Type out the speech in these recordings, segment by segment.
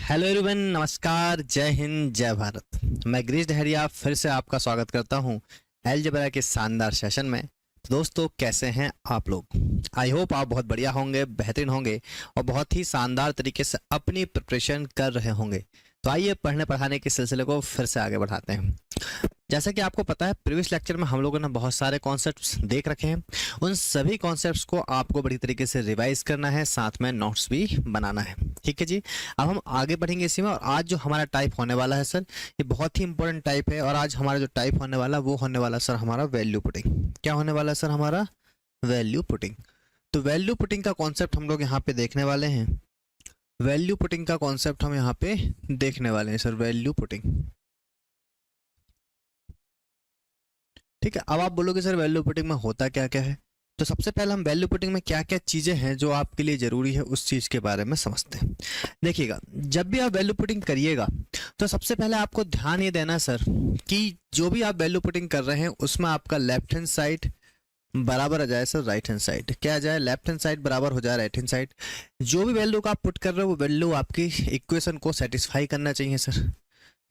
Hello everyone, नमस्कार, जय हिंद, जय भारत। मैं गिरीश डहरिया फिर से आपका स्वागत करता हूं अलजेब्रा के शानदार सेशन में। तो दोस्तों, कैसे हैं आप लोग? आई होप आप बहुत बढ़िया होंगे, बेहतरीन होंगे और बहुत ही शानदार तरीके से अपनी प्रिपरेशन कर रहे होंगे। तो आइए पढ़ने पढ़ाने के सिलसिले को फिर से आगे बढ़ाते हैं। जैसा कि आपको पता है, प्रीवियस लेक्चर में हम लोगों ने बहुत सारे कॉन्सेप्ट्स देख रखे हैं। उन सभी कॉन्सेप्ट्स को आपको बड़ी तरीके से रिवाइज करना है, साथ में नोट्स भी बनाना है। ठीक है जी। अब हम आगे बढ़ेंगे इसी में, और आज जो हमारा टाइप होने वाला है सर, ये बहुत ही इंपॉर्टेंट टाइप है। और आज हमारा जो टाइप होने वाला वो होने वाला सर हमारा वैल्यू पुटिंग। क्या होने वाला सर? हमारा वैल्यू पुटिंग। तो वैल्यू पुटिंग का कॉन्सेप्ट हम लोग यहाँ पे देखने वाले हैं। वैल्यू पुटिंग का कॉन्सेप्ट हम यहाँ पे देखने वाले हैं सर, वैल्यू पुटिंग। ठीक है। अब आप बोलोगे सर वैल्यू पुटिंग में होता क्या क्या है? तो सबसे पहले हम वैल्यू पुटिंग में क्या क्या चीजें हैं जो आपके लिए जरूरी है उस चीज के बारे में समझते हैं। देखिएगा, जब भी आप वैल्यू पुटिंग करिएगा तो सबसे पहले आपको ध्यान ये देना सर कि जो भी आप वैल्यू पुटिंग कर रहे हैं उसमें आपका लेफ्ट हैंड साइड बराबर आ जाए सर राइट हैंड साइड। क्या आ जाए? लेफ्ट हैंड साइड बराबर हो जाए राइट हैंड साइड। जो भी वैल्यू का आप पुट कर रहे हो वो वैल्यू आपकी इक्वेशन को सेटिस्फाई करना चाहिए सर।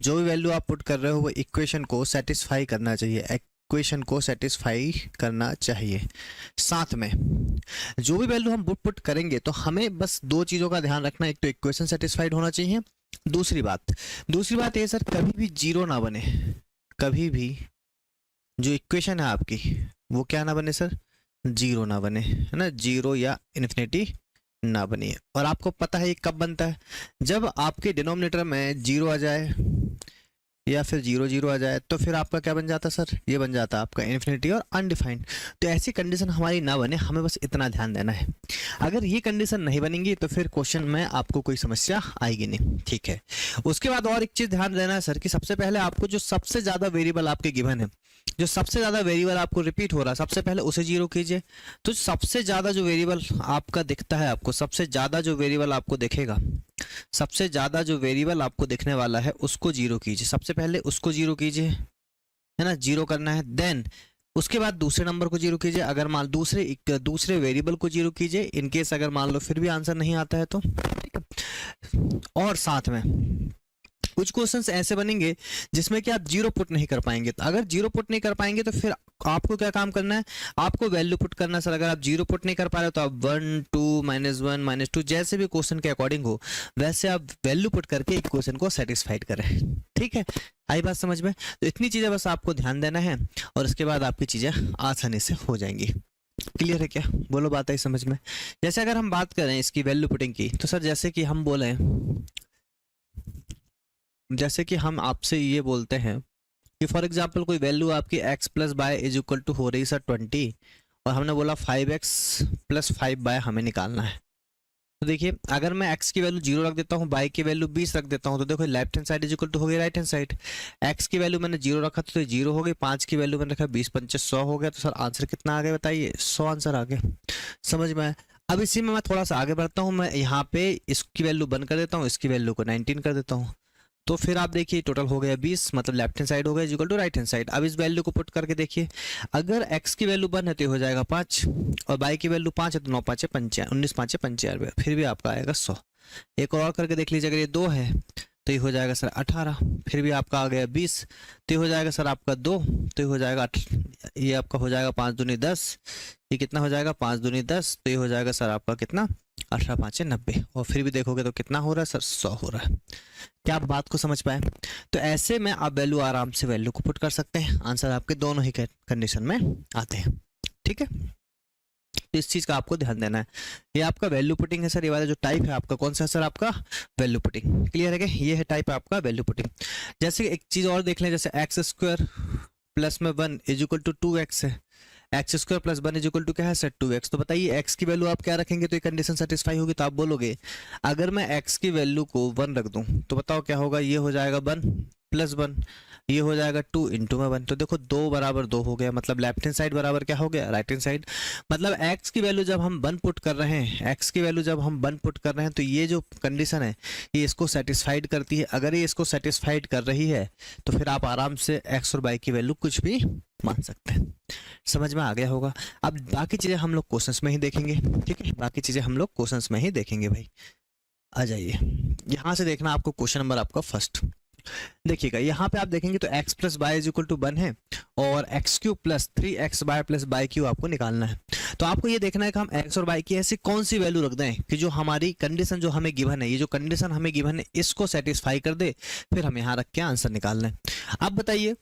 जो भी वैल्यू आप पुट कर रहे हो वो इक्वेशन को सेटिस्फाई करना चाहिए, इक्वेशन को सेटिस्फाई करना चाहिए। साथ में जो भी वैल्यू हम पुट करेंगे तो हमें बस दो चीज़ों का ध्यान रखना, एक तो इक्वेशन सेटिस्फाइड होना चाहिए। दूसरी बात ये सर, कभी भी जीरो ना बने। कभी भी जो इक्वेशन है आपकी वो क्या ना बने सर? जीरो ना बने, है ना? जीरो या इन्फिनिटी ना बनिए। और आपको पता है ये कब बनता है? जब आपके डिनोमिनेटर में जीरो आ जाए या फिर जीरो जीरो आ जाए तो फिर आपका क्या बन जाता सर? ये बन जाता आपका इन्फिनिटी और अनडिफाइंड। तो ऐसी कंडीशन हमारी ना बने, हमें बस इतना ध्यान देना है। अगर ये कंडीशन नहीं बनेंगी तो फिर क्वेश्चन में आपको कोई समस्या आएगी नहीं। ठीक है। उसके बाद और एक चीज ध्यान देना है सर कि सबसे पहले आपको जो सबसे ज्यादा वेरिएबल आपके गिवन है, जो सबसे ज्यादा वेरिएबल आपको रिपीट हो रहा है, सबसे पहले उसे जीरो कीजिए। तो सबसे ज्यादा जो वेरिएबल आपका दिखता है, आपको सबसे ज्यादा जो वेरिएबल आपको दिखेगा, सबसे ज्यादा जो वेरिएबल आपको दिखने वाला है उसको जीरो कीजिए। सबसे पहले उसको जीरो कीजिए, है ना? जीरो करना है। देन उसके बाद दूसरे नंबर को जीरो कीजिए। अगर मान दूसरे वेरिएबल को जीरो कीजिए, इनकेस अगर मान लो फिर भी आंसर नहीं आता है तो। ठीक है। और साथ में कुछ क्वेश्चंस ऐसे बनेंगे जिसमें कि आप जीरो पुट नहीं कर पाएंगे। तो अगर जीरो पुट नहीं कर पाएंगे तो फिर आपको क्या काम करना है? आपको वैल्यू पुट करना है सर। अगर आप जीरो पुट नहीं कर पा रहे हो तो आप 1 2 -1 -2 जैसे भी क्वेश्चन के अकॉर्डिंग हो वैसे आप वैल्यू पुट करके एक क्वेश्चन को सेटिस्फाइड करें। ठीक है, आई बात समझ में? तो इतनी चीजें बस आपको ध्यान देना है और उसके बाद आपकी चीजें आसानी से हो जाएंगी। क्लियर है क्या? बोलो, बात आई समझ में? जैसे अगर हम बात करें इसकी वैल्यू पुटिंग की, तो सर जैसे कि हम बोले, जैसे कि हम आपसे ये बोलते हैं कि फॉर एग्जांपल कोई वैल्यू आपकी x plus y is equal to हो रही सर 20, और हमने बोला 5x प्लस 5 बाय हमें निकालना है। तो देखिए, अगर मैं x की वैल्यू 0 रख देता हूँ, y की वैल्यू 20 रख देता हूँ, तो देखो left hand side is equal to हो गई राइट हैंड साइड। x की वैल्यू मैंने 0 रखा तो 0 हो गई, 5 की वैल्यू मैंने रखा 20 5 100 हो गया। तो सर आंसर कितना आ गया बताइए? 100 आंसर आ गया। समझ में आया? अब इसी में मैं थोड़ा सा आगे बढ़ता हूँ। मैं यहाँ पे इसकी वैल्यू 1 कर देता हूँ, इसकी वैल्यू को 19 कर देता हूँ। तो फिर आप देखिए टोटल हो गया 20, मतलब लेफ्ट हैंड साइड हो गया equal to right hand side. अब इस वैल्यू को पुट करके देखिए, अगर x की वैल्यू 1 है तो हो जाएगा 5, और y की वैल्यू 5 है तो 9 5 95, 19 5 95, फिर भी आपका आएगा 100। एक और करके देख लीजिए, अगर ये 2 है तो ये हो जाएगा सर 18, फिर भी आपका आ गया 20, तो ये हो जाएगा सर आपका 2, तो ये हो जाएगा ये आपका हो जाएगा 5 दूनी 10, ये कितना हो जाएगा 5 दूनी 10, तो ये हो जाएगा सर आपका कितना? 18 5 90, और फिर भी देखोगे तो कितना हो रहा है सर? 100 हो रहा है। क्या आप बात को समझ पाए? तो ऐसे में आप वैल्यू आराम से वैल्यू को पुट कर सकते हैं, आंसर आपके दोनों ही कंडीशन में आते हैं। ठीक है, तो इस चीज का आपको ध्यान देना है। ये आपका वैल्यू पुटिंग है सर। ये वाला जो टाइप है आपका कौन सा है सर? आपका वैल्यू पुटिंग। क्लियर है क्या? ये है टाइप आपका वैल्यू पुटिंग। जैसे एक चीज और देख लें, जैसे एक्स स्क्वायर प्लस में 1 इज इक्वल टू 2x है। X square plus 1 is equal to क्या है सर? 2x। तो बताइए x की वैल्यू आप क्या रखेंगे तो ये कंडीशन सेटिस्फाई होगी? तो आप बोलोगे अगर मैं x की वैल्यू को 1 रख दूं तो बताओ क्या होगा? ये हो जाएगा 1 प्लस 1, ये हो जाएगा 2 इंटू में 1। तो देखो 2 बराबर 2 हो गया, मतलब लेफ्ट हैंड साइड बराबर क्या हो गया? Right hand side. मतलब x की वैल्यू जब हम 1 पुट कर रहे हैं, x की वैल्यू जब हम 1 पुट कर रहे हैं तो ये जो कंडीशन है ये इसको सेटिस्फाइड करती है। अगर ये इसको सेटिस्फाइड कर रही है तो फिर आप आराम से x और y की वैल्यू कुछ भी मान सकते हैं। समझ में आ गया होगा? अब बाकी चीजें हम लोग क्वेश्चंस में ही देखेंगे। ठीक है, बाकी चीजें हम लोग क्वेश्चंस में ही देखेंगे भाई। आ जाइए, यहाँ से देखना आपको क्वेश्चन नंबर आपका फर्स्ट। देखिएगा यहाँ पे आप देखेंगे तो x plus y is equal to 1 है और x cube plus 3x y plus y cube आपको निकालना है। तो आपको ये देखना है कि हम x और y की ऐसी कौन सी वैल्यू रख दें कि जो हमारी कंडीशन जो हमें गिवन है, ये जो कंडीशन हमें गिवन है इसको सेटिस्फाई कर दे, फिर हम यहाँ रख के आंसर निकालना है। आप बताइए,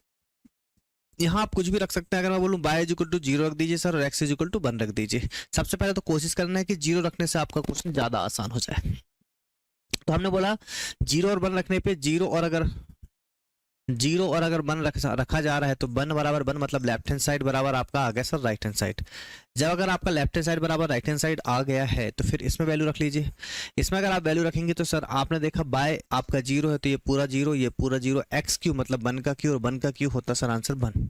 यहाँ आप कुछ भी रख सकते हैं। अगर मैं बोलूँ y इज इक्वल टू 0 रख दीजिए सर और x इज इक्वल टू 1 रख दीजिए। सबसे पहले तो कोशिश करना है कि 0 रखने से आपका क्वेश्चन ज़्यादा आसान हो जाए। तो हमने बोला 0 और 1 रखने पे 0 और अगर 1 रखा जा रहा है तो 1 बराबर 1 मतलब लेफ्ट हैंड साइड बराबर आपका आ गया सर राइट हैंड साइड। जब अगर आपका लेफ्ट हैंड साइड बराबर राइट हैंड साइड आ गया है तो फिर इसमें वैल्यू रख लीजिए। इसमें अगर आप वैल्यू रखेंगे तो सर आपने देखा बाय आपका 0 है तो ये पूरा 0, ये पूरा 0, एक्स क्यू मतलब 1 का क्यू और 1 का क्यू होता सर आंसर 1।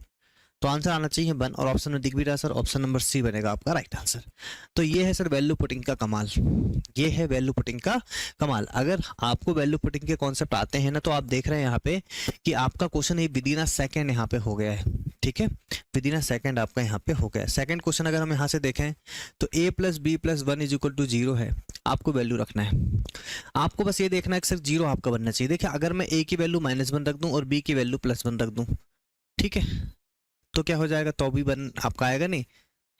तो आंसर आना चाहिए 1 और ऑप्शन में दिख भी रहा है सर, ऑप्शन नंबर सी बनेगा आपका राइट आंसर। तो ये है सर वैल्यू पुटिंग का कमाल, ये है वैल्यू पुटिंग का कमाल। अगर आपको वैल्यू पुटिंग के कॉन्सेप्ट आते हैं ना तो आप देख रहे हैं यहाँ पे कि आपका क्वेश्चन ये विदिन अ सेकंड यहाँ पे हो गया है। ठीक है, विदिन अ सेकंड आपका यहाँ पे हो गया है। सेकंड क्वेश्चन अगर हम यहाँ से देखें तो a plus b plus 1 is equal to 0 है, आपको वैल्यू रखना है। आपको बस ये देखना है कि सर 0 आपका बनना चाहिए। देखिए अगर मैं a की वैल्यू -1 रख दूं और b की वैल्यू +1 रख दूं, ठीक है, तो क्या हो जाएगा, तो भी 1 आपका आएगा नहीं,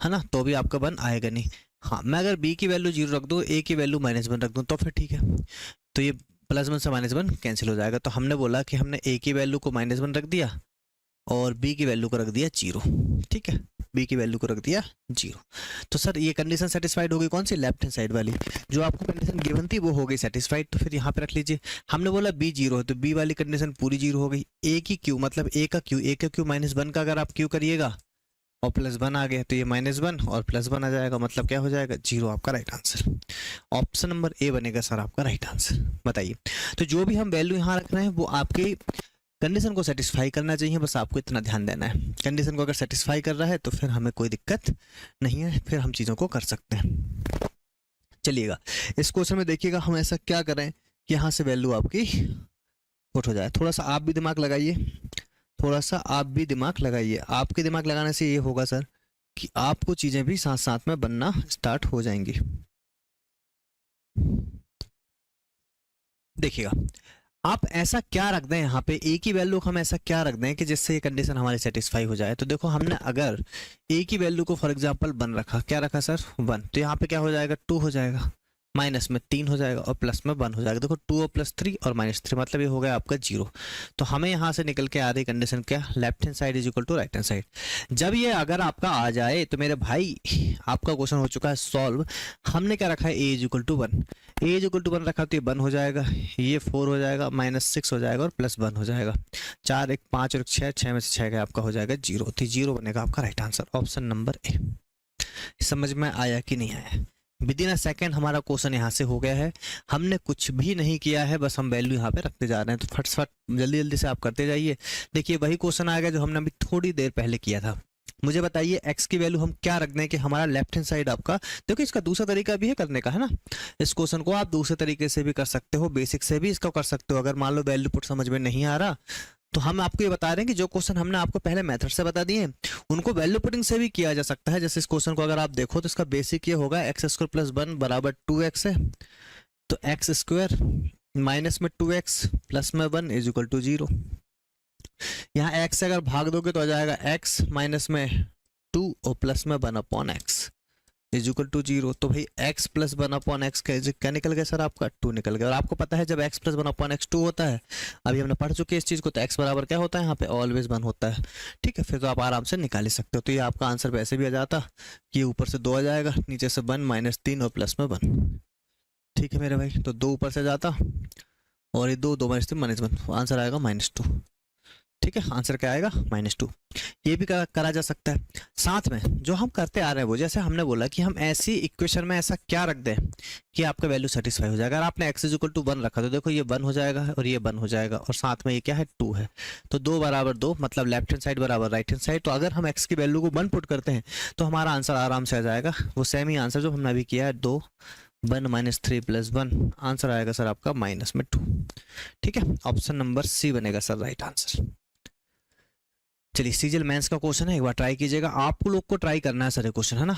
है ना, तो भी आपका 1 आएगा नहीं। हाँ, मैं अगर b की वैल्यू 0 रख दूँ, a की वैल्यू -1 रख दूँ तो फिर ठीक है, तो ये +1 से -1 कैंसिल हो जाएगा। तो हमने बोला कि हमने a की वैल्यू को -1 रख दिया और b की वैल्यू को रख दिया 0। ठीक है, b की वैल्यू को रख दिया 0। तो सर ये कंडीशन सेटिस्फाइड हो गई, कौन सी, लेफ्ट हैंड साइड वाली। जो आपको कंडीशन गिवन थी वो हो गई सेटिस्फाइड। तो फिर यहाँ पे रख लीजिए। हमने बोला b 0 है तो b वाली कंडीशन पूरी 0 हो गई। a की q मतलब a का q -1 का अगर आप q करिएगा और +1 आ गया तो ये -1 और +1 आ जाएगा, मतलब क्या हो जाएगा 0 आपका right answer. Option number A बनेगा सर आपका राइट आंसर। बताइए, तो जो भी हम वैल्यू यहाँ रख रहे हैं वो आपकी कंडीशन को सेटिस्फाई करना चाहिए, बस आपको इतना ध्यान देना है। कंडीशन को अगर सेटिस्फाई कर रहा है तो फिर हमें कोई दिक्कत नहीं है, फिर हम चीज़ों को कर सकते हैं। चलिएगा इस क्वेश्चन में देखिएगा हम ऐसा क्या करें कि यहाँ से वैल्यू आपकी पुट हो जाए। थोड़ा सा आप भी दिमाग लगाइए, थोड़ा सा आप भी दिमाग लगाइए। आपके दिमाग लगाने से ये होगा सर कि आपको चीज़ें भी साथ साथ में बनना स्टार्ट हो जाएंगी। देखिएगा आप ऐसा क्या रख दें यहाँ पे, a की वैल्यू हम ऐसा क्या रख दें कि जिससे ये कंडीशन हमारी सेटिस्फाई हो जाए। तो देखो हमने अगर a की वैल्यू को फॉर एग्जांपल 1 रखा, क्या रखा सर 1, तो यहाँ पे क्या हो जाएगा 2 हो जाएगा, माइनस में 3 हो जाएगा और प्लस में 1 हो जाएगा। देखो 2 और +3 और -3 मतलब ये हो गया आपका 0। तो हमें यहाँ से निकल के आ रही कंडीशन क्या, left hand side is equal to right hand side. जब ये अगर आपका आ जाए तो मेरे भाई आपका क्वेश्चन हो चुका है सॉल्व। हमने क्या रखा है, a is equal to 1, a is equal to 1 रखा तो ये 1 हो जाएगा, ये 4 हो जाएगा, -6 हो जाएगा और +1 हो जाएगा। 4 1 5 और 6, 6 में से 6 का आपका हो जाएगा 0, तो 0 बनेगा आपका right answer, option number A. समझ में आया कि नहीं आया। विदिन अ सेकेंड हमारा क्वेश्चन यहाँ से हो गया है, हमने कुछ भी नहीं किया है, बस हम वैल्यू यहाँ पे रखते जा रहे हैं। तो फटफट जल्दी जल्दी से आप करते जाइए। देखिए वही क्वेश्चन आएगा जो हमने अभी थोड़ी देर पहले किया था। मुझे बताइए x की वैल्यू हम क्या रख दें कि हमारा लेफ्ट हैंड साइड आपका, देखो इसका दूसरा तरीका भी है करने का, है ना। इस क्वेश्चन को आप दूसरे तरीके से भी कर सकते हो, बेसिक से भी इसको कर सकते हो। अगर मान लो वैल्यू पुट समझ में नहीं आ रहा तो हम आपको ये बता रहे हैं कि जो क्वेश्चन हमने आपको पहले मेथड से बता दिए उनको वैल्यू पुटिंग से भी किया जा सकता है। जैसे इस क्वेश्चन को अगर आप देखो तो इसका बेसिक ये होगा x² + 1 बराबर 2x है, तो x² माइनस में 2x प्लस में 1 इज इक्वल टू 0। यहाँ x से अगर भाग दोगे तो आ जाएगा x माइनस में 2 और प्लस में 1/x इज इक्वल टू 0। तो भाई x + 1/x क्या निकल गया सर आपका 2 निकल गया। और आपको पता है जब x + 1/x 2 होता है, अभी हमने पढ़ चुके हैं इस चीज़ को, तो x बराबर क्या होता है यहाँ पे ऑलवेज 1 होता है। ठीक है, फिर तो आप आराम से निकाल ही सकते हो। तो ये आपका आंसर वैसे भी आ जाता कि ऊपर से 2 आ जाएगा, नीचे से 1 -3 और प्लस में 1। ठीक है मेरे भाई, तो 2 ऊपर से जाता और ये 2 2 -3 -1, आंसर आएगा -2। ठीक है, आंसर क्या आएगा -2। ये भी करा जा सकता है। साथ में जो हम करते आ रहे हैं वो, जैसे हमने बोला कि हम ऐसी इक्वेशन में ऐसा क्या रख दें कि आपका वैल्यू सेटिस्फाई हो जाएगा। अगर आपने x इज इक्वल टू 1 रखा तो देखो ये 1 हो जाएगा और ये 1 हो जाएगा और साथ में ये क्या है 2 है, तो 2 बराबर 2 मतलब लेफ्ट हैंड साइड बराबर राइट हैंड साइड। तो अगर हम x की वैल्यू को 1 पुट करते हैं तो हमारा आंसर आराम से आ जाएगा, वो सेम ही आंसर जो हमने अभी किया है 2 1 -3 + 1, आंसर आएगा सर आपका -2। ठीक है, ऑप्शन नंबर सी बनेगा सर राइट आंसर। चलिए सीजीएल मेंस का क्वेश्चन है, एक बार ट्राई कीजिएगा। आप लोग को ट्राई करना है सर ये क्वेश्चन, है ना।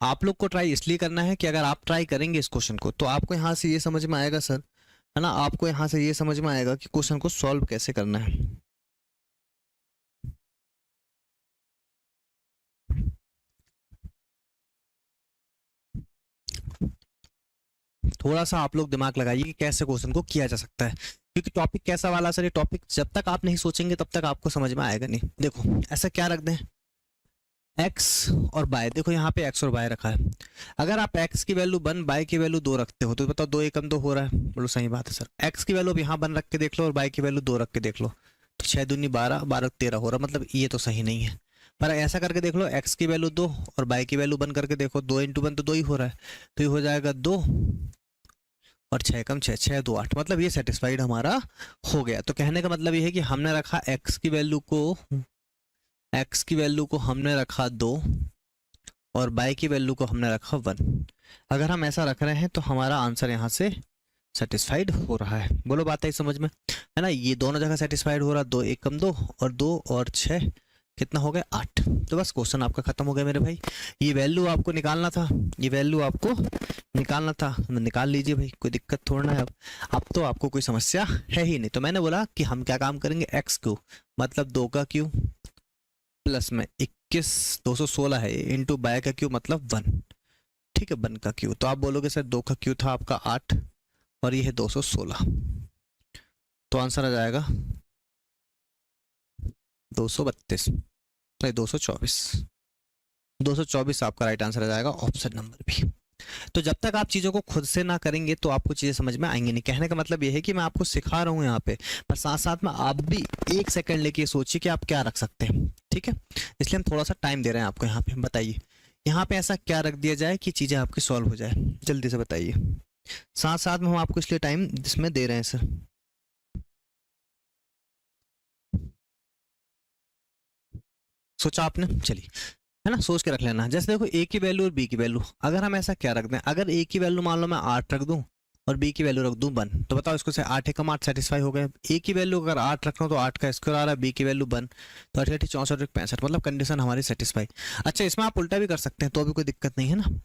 आप लोग को ट्राई इसलिए करना है कि अगर आप ट्राई करेंगे इस क्वेश्चन को तो आपको यहाँ से ये समझ में आएगा सर, है ना, आपको यहाँ से ये समझ में आएगा कि क्वेश्चन को सॉल्व कैसे करना है। थोड़ा सा आप लोग दिमाग लगाइए कि कैसे क्वेश्चन को किया जा सकता है, क्योंकि टॉपिक कैसा वाला सर, ये टॉपिक जब तक आप नहीं सोचेंगे तब तक आपको समझ में आएगा नहीं। देखो ऐसा क्या रख दें, x और y, देखो यहाँ पे x और y रखा है। अगर आप x की वैल्यू 1, y की वैल्यू 2 रखते हो तो बताओ 2 एकम 2 हो रहा है, बोलो सही बात है सर। x की वैल्यू यहाँ 1 रख के देख लो और y की वैल्यू 2 रख के देख लो, तो 6 दूनी 12, 12 13 हो रहा, मतलब ये तो सही नहीं है। पर ऐसा करके देख लो, x की वैल्यू 2 और y की वैल्यू 1 करके देखो, 2 इंटू 1 तो 2 ही हो रहा है, तो ये हो जाएगा 2 और 6 कम 6, 6 2 8, मतलब ये सेटिस्फाइड हमारा हो गया। तो कहने का मतलब ये है कि हमने रखा x की वैल्यू को हमने रखा 2 और y की वैल्यू को हमने रखा 1। अगर हम ऐसा रख रहे हैं तो हमारा आंसर यहाँ से सेटिस्फाइड हो रहा है। बोलो बात है समझ में, है ना, ये दोनों जगह सेटिस्फाइड हो रहा, 2 1 कम 2 और 2 और 6 कितना हो गया 8। तो बस क्वेश्चन आपका खत्म हो गया मेरे भाई। ये वैल्यू आपको निकालना था, ये वैल्यू आपको निकालना था, निकाल लीजिए भाई, कोई दिक्कत थोड़ा है। अब तो आपको कोई समस्या है ही नहीं। तो मैंने बोला कि हम क्या काम करेंगे, एक्स क्यू मतलब 2 का क्यू प्लस में 21 216 है इंटू बाय का क्यू मतलब 1, ठीक है 1 का क्यू। तो आप बोलोगे सर 2 का क्यू था आपका 8 और ये है 216, तो आंसर आ जाएगा 232 नहीं 224 आपका राइट आंसर आ जाएगा, ऑप्शन नंबर बी। तो जब तक आप चीज़ों को खुद से ना करेंगे तो आपको चीज़ें समझ में आएंगी नहीं। कहने का मतलब ये है कि मैं आपको सिखा रहा हूँ यहाँ पे, पर साथ साथ में आप भी 1 सेकंड लेके सोचिए कि आप क्या रख सकते हैं, ठीक है। इसलिए हम थोड़ा सा टाइम दे रहे हैं आपको यहाँ पे। बताइए यहाँ पे ऐसा क्या रख दिया जाए कि चीज़ें आपकी सॉल्व हो जाए, जल्दी से बताइए। साथ साथ में हम आपको इसलिए टाइम इसमें दे रहे हैं सर। सोचा आपने, चलिए, है ना, सोच के रख लेना। जैसे देखो ए की वैल्यू और बी की वैल्यू, अगर हम ऐसा क्या रख दें, अगर ए की वैल्यू मान लो मैं 8 रख दूं और बी की वैल्यू रख दूं 1, तो बताओ इसको से 8 एकम 8 सेटिस्फाई हो गए। ए की वैल्यू अगर 8 रख रहा हूं तो 8 का स्क्वायर आ रहा है, बी की वैल्यू 1 तो 8 64 65, मतलब कंडीशन हमारी सेटिस्फाई। अच्छा इसमें आप उल्टा भी कर सकते हैं तो भी कोई दिक्कत नहीं है ना,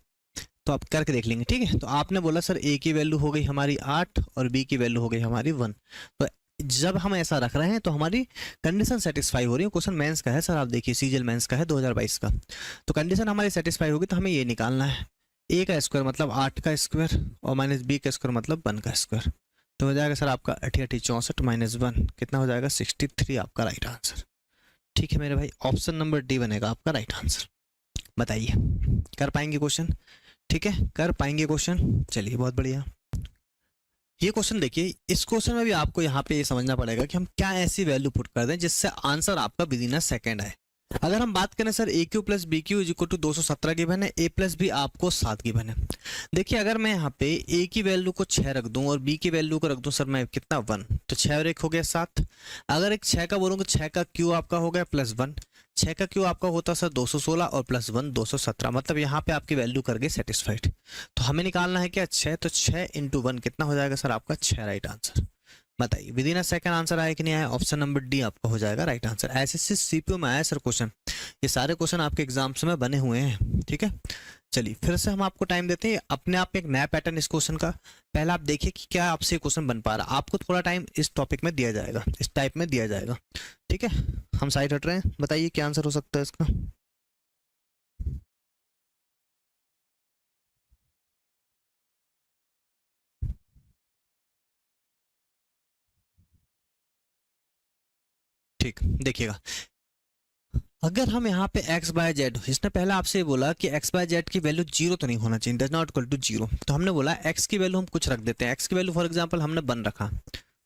तो आप करके देख लेंगे, ठीक है। तो आपने बोला सर ए की वैल्यू हो गई हमारी 8 और बी की वैल्यू हो गई हमारी 1, तो जब हम ऐसा रख रहे हैं तो हमारी कंडीशन सेटिस्फाई हो रही है। क्वेश्चन मेंस का है सर, आप देखिए सीजीएल मेंस का है 2022 का। तो कंडीशन हमारी सेटिस्फाई होगी तो हमें ये निकालना है, ए का स्क्वायर मतलब 8 का स्क्वायर और माइनस बी का स्क्वायर मतलब 1 का स्क्वायर। तो हो जाएगा सर आपका 88 64 माइनस 1 कितना हो जाएगा 63 आपका राइट आंसर। ठीक है मेरे भाई, ऑप्शन नंबर डी बनेगा आपका राइट आंसर। बताइए कर पाएंगे क्वेश्चन, ठीक है कर पाएंगे क्वेश्चन। चलिए बहुत बढ़िया। ये क्वेश्चन देखिए, इस क्वेश्चन में भी आपको यहाँ पे ये समझना पड़ेगा कि हम क्या ऐसी वैल्यू पुट कर दें जिससे आंसर आपका विद इन अ सेकेंड आए। अगर हम बात करें sir a cube plus b cube is equal to 217 given है, ए प्लस बी आपको 7 गिवन है। देखिए अगर मैं यहाँ पे ए की वैल्यू को 6 रख दूं और बी की वैल्यू को रख दूं सर मैं कितना 1, तो 6 और 1 हो गया 7। अगर एक 6 का बोलूँगा 6 का क्यू आपका हो गया प्लस 1, 6 का क्यू आपका होता सर 216 और प्लस 1 217, मतलब यहाँ पे आपकी वैल्यू कर गई सेटिस्फाइड। तो हमें निकालना है क्या 6, तो 6 इंटू 1 कितना हो जाएगा सर आपका 6 राइट आंसर। बताइए with in a second answer आया कि नहीं आया, ऑप्शन नंबर डी आपका हो जाएगा राइट आंसर। एसएससी सीपीयू में आया सर क्वेश्चन, ये सारे क्वेश्चन आपके एग्जाम्स में बने हुए हैं, ठीक है। चलिए फिर से हम आपको टाइम देते हैं, अपने आप में एक नया पैटर्न इस क्वेश्चन का। पहला आप देखिए कि क्या आपसे क्वेश्चन बन पा रहा है, आपको थोड़ा टाइम इस टॉपिक में दिया जाएगा, इस टाइप में दिया जाएगा, ठीक है। हम साइड हट रहे हैं, बताइए क्या आंसर हो सकता है इसका। ठीक देखिएगा, अगर हम यहाँ पे x बाय जेड, इसने पहले आपसे ये बोला कि x बाय जेड की वैल्यू 0 तो नहीं होना चाहिए, डज नॉट इक्वल टू 0, तो हमने बोला x की वैल्यू हम कुछ रख देते हैं। x की वैल्यू फॉर एग्जांपल हमने 1 रखा,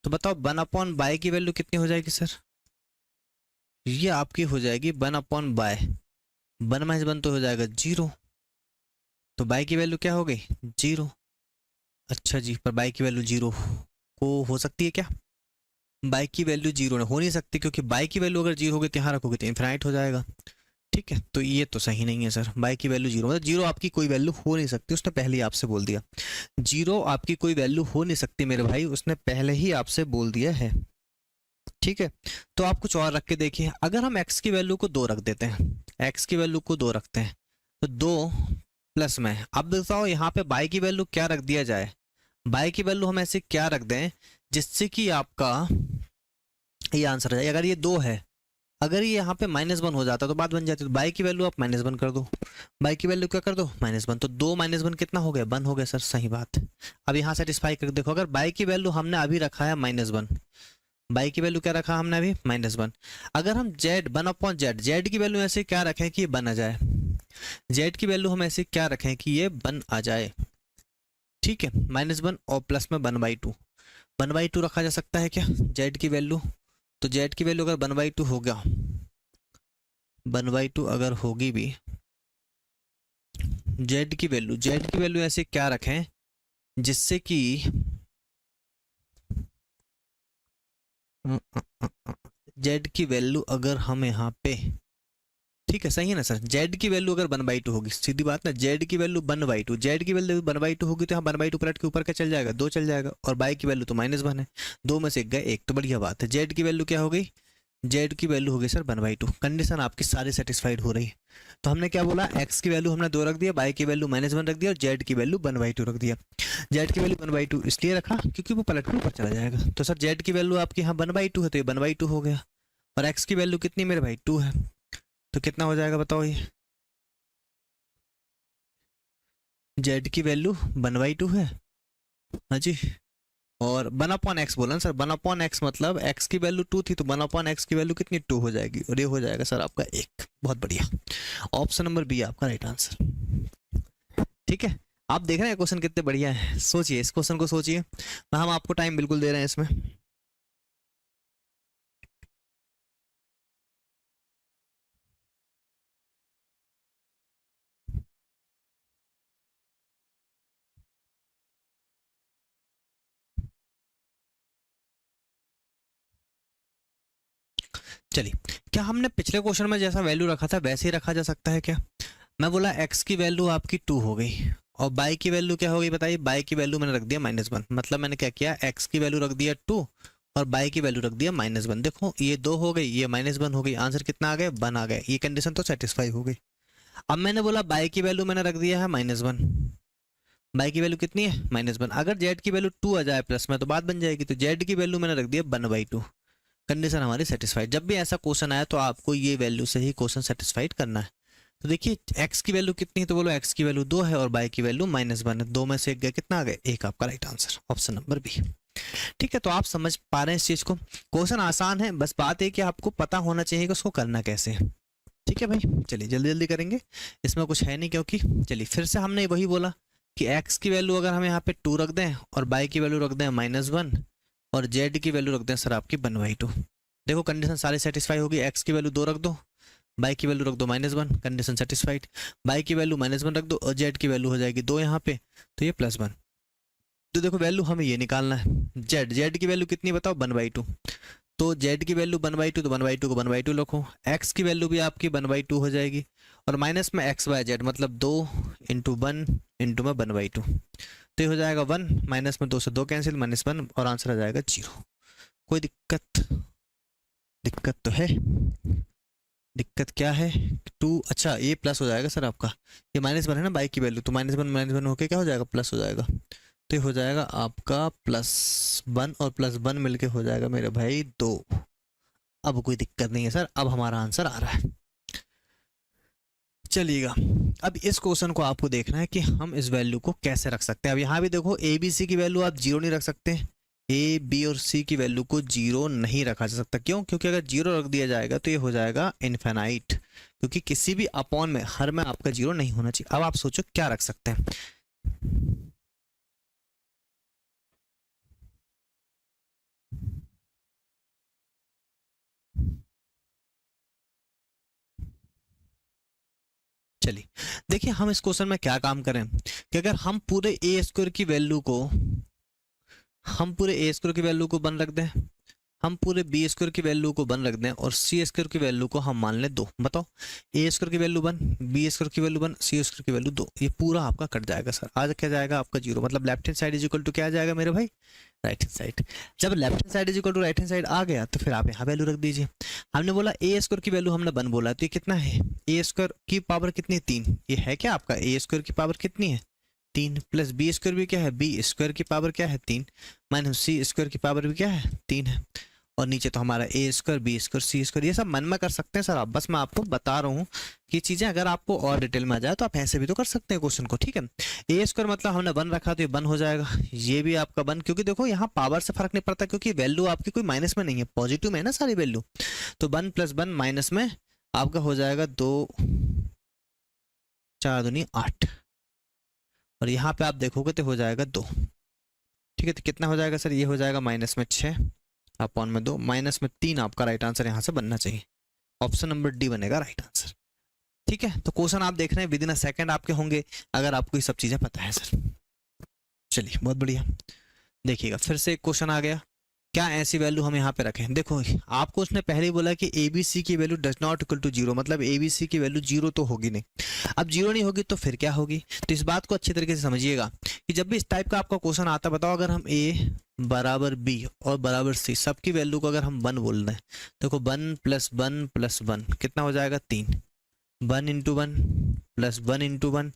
तो बताओ 1 अपॉन बाय की वैल्यू कितनी हो जाएगी सर, ये आपकी हो जाएगी 1 अपॉन बाय, 1 माइनस 1 तो हो जाएगा 0, तो बाय की वैल्यू क्या हो गई 0। अच्छा जी, पर बाय की वैल्यू 0 को हो सकती है क्या, बाई की वैल्यू 0 हो नहीं सकती, क्योंकि बाई की वैल्यू अगर 0 होगी तो यहाँ रखोगे तो इन्फिनाइट हो जाएगा, ठीक है। तो ये तो सही नहीं है सर, बाई की वैल्यू 0 मतलब 0 आपकी कोई वैल्यू हो नहीं सकती, उसने पहले ही आपसे बोल दिया 0 आपकी कोई वैल्यू हो नहीं सकती मेरे भाई, उसने पहले ही आपसे बोल दिया है, ठीक है। तो आप कुछ और रख के देखिए, अगर हम x की वैल्यू को 2 रख देते हैं, x की वैल्यू को 2 रखते हैं, तो 2 प्लस में। अब बताओ यहाँ पे बाई की वैल्यू क्या रख दिया जाए, बाई की वैल्यू हम ऐसे क्या रख दें जिससे कि आपका ये आंसर आ जाए। अगर ये 2 है, अगर ये यहाँ पे -1 हो जाता तो बात बन जाती, तो बाई की वैल्यू आप -1 कर दो, बाई की वैल्यू क्या कर दो -1, तो 2 -1 कितना हो गया 1 हो गया सर, सही बात। अब यहाँ सेटिस्फाई कर देखो, अगर बाई की वैल्यू हमने अभी रखा है -1, बाई की वैल्यू क्या रखा हमने अभी -1, अगर हम z 1/z, z की वैल्यू ऐसे क्या रखें कि ये बन आ जाए, z की वैल्यू हम ऐसे क्या रखें कि ये बन आ जाए, ठीक है, -1 और प्लस में 1/2, 1/2 रखा जा सकता है क्या z की वैल्यू, तो z की वैल्यू अगर 1/2 होगा, 1/2 अगर होगी भी, z की वैल्यू ऐसे क्या रखें जिससे कि z की वैल्यू अगर हम यहाँ पे, ठीक है सही है ना सर, z की वैल्यू अगर 1/2 होगी, सीधी बात ना, z की वैल्यू 1/2, z की वैल्यू 1/2 होगी तो यहाँ 1/2 पलट के ऊपर क्या चल जाएगा 2 चल जाएगा, और बाई की वैल्यू तो -1 है, 2 में से 1 गए 1, तो बढ़िया बात है। z की वैल्यू क्या हो गई, z की वैल्यू हो गई सर 1/2, कंडीशन आपकी सारी सेटिस्फाइड हो रही है। तो हमने क्या बोला, x की वैल्यू हमने 2 रख दिया, बाई की वैल्यू -1 रख दिया, और z की वैल्यू 1/2 रख दिया। z की वैल्यू 1/2 इसलिए रखा क्योंकि वो पलट के ऊपर चला जाएगा, तो सर z की वैल्यू आपकी यहाँ 1/2 है तो ये 1/2 हो गया, और x की वैल्यू कितनी मेरे भाई 2 है, तो कितना हो जाएगा बताओ ये, z की वैल्यू 1/2 है, हाँ जी, और 1/x बोला ना सर, 1/x मतलब x की वैल्यू 2 थी तो 1/x की वैल्यू कितनी 2 हो जाएगी, और ये हो जाएगा सर आपका 1, बहुत बढ़िया, ऑप्शन नंबर बी आपका राइट आंसर। ठीक है, आप देख रहे हैं क्वेश्चन कितने बढ़िया है, सोचिए इस क्वेश्चन को सोचिए, हम आपको टाइम बिल्कुल दे रहे हैं इसमें। चलिए, क्या हमने पिछले क्वेश्चन में जैसा वैल्यू रखा था वैसे ही रखा जा सकता है क्या, मैं बोला x की वैल्यू आपकी 2 हो गई, और बाई की वैल्यू क्या हो गई बताइए, बाई की वैल्यू मैंने रख दिया -1, मतलब मैंने क्या किया, x की वैल्यू रख दिया 2 और बाई की वैल्यू रख दिया -1, देखो ये 2 हो गई, ये -1 हो गई, आंसर कितना आ गया 1 आ गया, ये कंडीशन तो सेटिस्फाई हो गई। अब मैंने बोला बाई की वैल्यू मैंने रख दिया है -1, बाई की वैल्यू कितनी है -1, अगर z की वैल्यू 2 आ जाए प्लस में तो बात बन जाएगी, तो z की वैल्यू मैंने रख दिया 1/2, कंडीशन हमारी सेटिस्फाइड। जब भी ऐसा क्वेश्चन आया तो आपको ये वैल्यू से ही क्वेश्चन सेटिस्फाइड करना है। तो देखिए x की वैल्यू कितनी है, तो बोलो x की वैल्यू 2 है और y की वैल्यू -1 है, 2 में से 1 गया, कितना आ गया 1, आपका right answer option number B. ठीक है, तो आप समझ पा रहे हैं इस चीज को, क्वेश्चन आसान है, बस बात है कि आपको पता होना चाहिए कि उसको करना कैसे है। ठीक है भाई, चलिए जल्दी जल्दी करेंगे, इसमें कुछ है नहीं, क्योंकि चलिए फिर से हमने वही बोला कि x की वैल्यू अगर हम यहाँ पे 2 रख दें और y की वैल्यू रख दें -1 और z की वैल्यू रख दें सर आपकी 1/2, देखो कंडीशन सारी सेटिस्फाई होगी, x की वैल्यू 2 रख दो, बाई की वैल्यू रख दो -1, कंडीशन सेटिस्फाइड, बाई की वैल्यू -1 रख दो और z की वैल्यू हो जाएगी 2 यहाँ पे, तो ये +1, तो देखो वैल्यू हमें ये निकालना है, z की वैल्यू कितनी बताओ 1/2, तो z की वैल्यू 1/2, तो 1/2 को 1/2 रखो, x की वैल्यू भी आपकी 1/2 हो जाएगी, और माइनस में x y z मतलब 2 × 1 × में 1/2, तो ये हो जाएगा 1, माइनस में 2 से 2 कैंसिल, -1, और आंसर आ जाएगा 0। कोई दिक्कत, दिक्कत तो है, दिक्कत क्या है 2, अच्छा ये प्लस हो जाएगा सर आपका, ये -1 है ना बाई की वैल्यू, तो -1 होके क्या हो जाएगा प्लस हो जाएगा, तो ये हो जाएगा आपका +1 और +1 मिलके हो जाएगा मेरे भाई 2। अब कोई दिक्कत नहीं है सर, अब हमारा आंसर आ रहा है। चलिएगा, अब इस क्वेश्चन को आपको देखना है कि हम इस वैल्यू को कैसे रख सकते हैं। अब यहाँ भी देखो ए बी सी की वैल्यू आप 0 नहीं रख सकते, ए बी और सी की वैल्यू को 0 नहीं रखा जा सकता, क्यों, क्योंकि अगर 0 रख दिया जाएगा तो ये हो जाएगा इनफाइनाइट, क्योंकि किसी भी अपॉन में हर में आपका 0 नहीं होना चाहिए। अब आप सोचो क्या रख सकते हैं, चलिए देखिए हम इस क्वेश्चन में क्या काम करें कि अगर हम पूरे ए स्क्वायर की वैल्यू को 1 रख दें, हम पूरे बी स्क्वायर की वैल्यू को 1 रख दें और सी स्क्वायर की वैल्यू को हम मान लें 2। बताओ, ए स्क्वायर की वैल्यू 1, बी स्क्वायर की वैल्यू 1, सी स्क्वायर की वैल्यू 2, ये पूरा आपका कट जाएगा सर। आज क्या जाएगा आपका 0, मतलब left hand side is equal to क्या आ जाएगा मेरे भाई, राइट हैंड साइड। जब left hand side is equal to right hand side आ गया तो फिर आप यहाँ वैल्यू रख दीजिए। हमने बोला ए स्क्वायर की वैल्यू हमने 1 बोला, तो ये कितना है, ए स्क्वायर की पावर कितनी है 3, ये है क्या आपका ए स्क्वायर की पावर कितनी है 3, प्लस बी स्क्वायर भी क्या है, बी स्क्वायर की पावर क्या है 3, माइनस सी स्क्वायर की पावर भी क्या है 3 है, और नीचे तो हमारा ए स्क्वायर बी स्क्वायर सी स्क्वायर, ये सब मन में कर सकते हैं सर आप, बस मैं आपको बता रहा हूँ कि चीज़ें अगर आपको और डिटेल में आ जाए तो आप ऐसे भी तो कर सकते हैं क्वेश्चन को, ठीक है। ए स्क्वायर मतलब हमने 1 रखा तो ये 1 हो जाएगा, ये भी आपका 1, क्योंकि देखो यहाँ पावर से फर्क नहीं पड़ता क्योंकि वैल्यू आपकी कोई माइनस में नहीं है, पॉजिटिव में है ना सारी वैल्यू, तो 1 + 1 माइनस में आपका हो जाएगा 2 4 दूनी 8, और यहाँ पे आप देखोगे तो हो जाएगा 2, ठीक है। तो कितना हो जाएगा सर, ये हो जाएगा -6 अपॉन में 2, -3 आपका राइट आंसर यहाँ से बनना चाहिए, ऑप्शन नंबर डी बनेगा राइट आंसर, ठीक है। तो क्वेश्चन आप देख रहे हैं विद इन अ सेकंड आपके होंगे अगर आपको ये सब चीजें पता है सर। चलिए बहुत बढ़िया, देखिएगा फिर से एक क्वेश्चन आ गया, क्या ऐसी वैल्यू हम यहाँ पे रखें। देखो आपको उसने पहले ही बोला कि ए बी सी की value does not equal to 0, मतलब ए बी सी की वैल्यू 0 तो होगी नहीं। अब 0 नहीं होगी तो फिर क्या होगी, तो इस बात को अच्छी तरीके से समझिएगा कि जब भी इस टाइप का आपका क्वेश्चन आता है, बताओ अगर हम ए बराबर बी और बराबर सी सबकी वैल्यू को अगर हम 1 बोल रहे हैं, देखो 1 + 1 + 1 कितना हो जाएगा 3, 1 × 1 + 1 × 1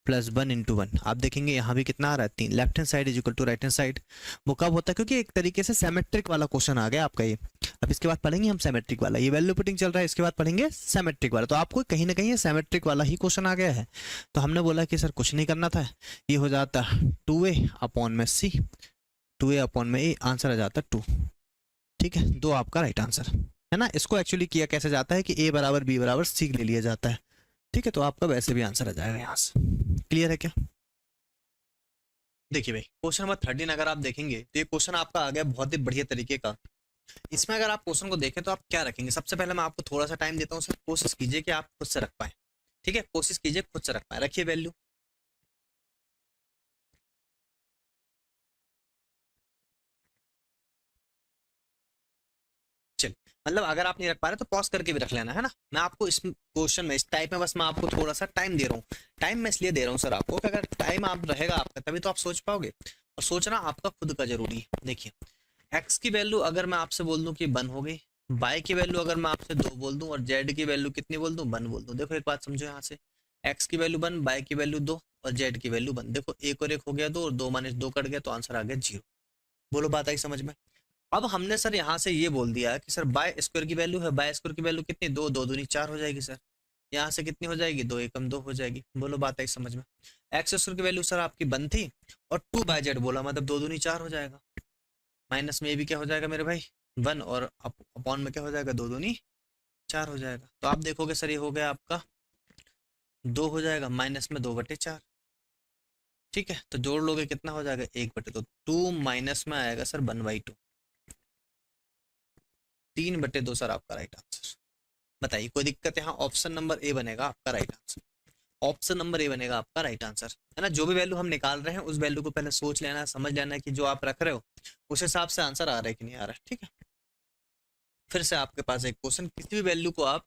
+ 1 × 1, आप देखेंगे यहाँ भी कितना आ रहा है 3, left hand side is equal to right hand side. वो कब होता है, क्योंकि एक तरीके से सिमेट्रिक वाला क्वेश्चन आ गया आपका ये। अब इसके बाद पढ़ेंगे हम सिमेट्रिक वाला, ये वैल्यू पुटिंग चल रहा है, इसके बाद पढ़ेंगे सिमेट्रिक वाला, तो आपको कहीं ना कहीं ये सिमेट्रिक वाला ही क्वेश्चन आ गया है। तो हमने बोला कि सर कुछ नहीं करना था, ये हो जाता 2a अपॉन में c, 2a अपॉन में a, आंसर आ जाता 2, ठीक है। 2 आपका राइट आंसर है ना। इसको एक्चुअली किया कैसे जाता है कि a बराबर b बराबर c ले लिया जाता है, ठीक है। तो आपका वैसे भी आंसर आ जाएगा यहाँ से, क्लियर है क्या। देखिए भाई क्वेश्चन नंबर 13 अगर आप देखेंगे तो ये क्वेश्चन आपका आ गया बहुत ही बढ़िया तरीके का। इसमें अगर आप क्वेश्चन को देखें तो आप क्या रखेंगे, सबसे पहले मैं आपको थोड़ा सा टाइम देता हूँ सर, कोशिश कीजिए कि आप खुद से रख पाए, ठीक है, कोशिश कीजिए खुद से रख पाए, रखिए वैल्यू। चल मतलब अगर आप नहीं रख पा रहे तो पॉज करके भी रख लेना है ना। मैं आपको इस क्वेश्चन में इस टाइप में बस मैं आपको थोड़ा सा टाइम दे रहा हूँ। टाइम मैं इसलिए दे रहा हूँ सर आपको कि अगर टाइम आप रहेगा आपका तभी तो आप सोच पाओगे, और सोचना आपका खुद का जरूरी है। देखिए एक्स की वैल्यू अगर मैं आपसे बोल दूं कि 1 हो गई, वाई की वैल्यू अगर मैं आपसे 2 बोल दूं, और जेड की वैल्यू कितनी बोल दूं 1 बोल दूं। देखो एक बात समझो यहाँ से, एक्स की वैल्यू 1, वाई की वैल्यू 2 और जेड की वैल्यू 1, देखो एक और एक हो गया 2 और 2 - 2 कट गया तो आंसर आ गया 0। बोलो बात आई समझ में। अब हमने सर यहाँ से ये बोल दिया कि सर बाय स्क्वायर की वैल्यू है, बाय स्क्वायर की वैल्यू कितनी 2, 2 दूनी 4 हो जाएगी सर, यहाँ से कितनी हो जाएगी 2 एकम 2 हो जाएगी। बोलो बात आई समझ में। एक्स स्क्वायर की वैल्यू सर आपकी 1 थी और 2 बाय जेड बोला, मतलब 2 दूनी 4 हो जाएगा, माइनस में ये भी क्या हो जाएगा मेरे भाई 1, और अपॉन में क्या हो जाएगा 2 दूनी 4 हो जाएगा। तो आप देखोगे सर ये हो गया आपका 2 हो जाएगा, माइनस में 2/4, ठीक है। तो जोड़ लोगे कितना हो जाएगा 1/2, तो 2 माइनस में आएगा सर 1/2, 3/2 सर आपका राइट आंसर। बताइए कोई दिक्कत, यहाँ ऑप्शन नंबर ए बनेगा आपका right answer, option number A बनेगा आपका राइट आंसर, है ना। जो भी वैल्यू हम निकाल रहे हैं उस वैल्यू को पहले सोच लेना है, समझ लेना है कि जो आप रख रहे हो उस हिसाब से आंसर आ रहा है कि नहीं आ रहा है, ठीक है। फिर से आपके पास एक क्वेश्चन, किसी भी वैल्यू को आप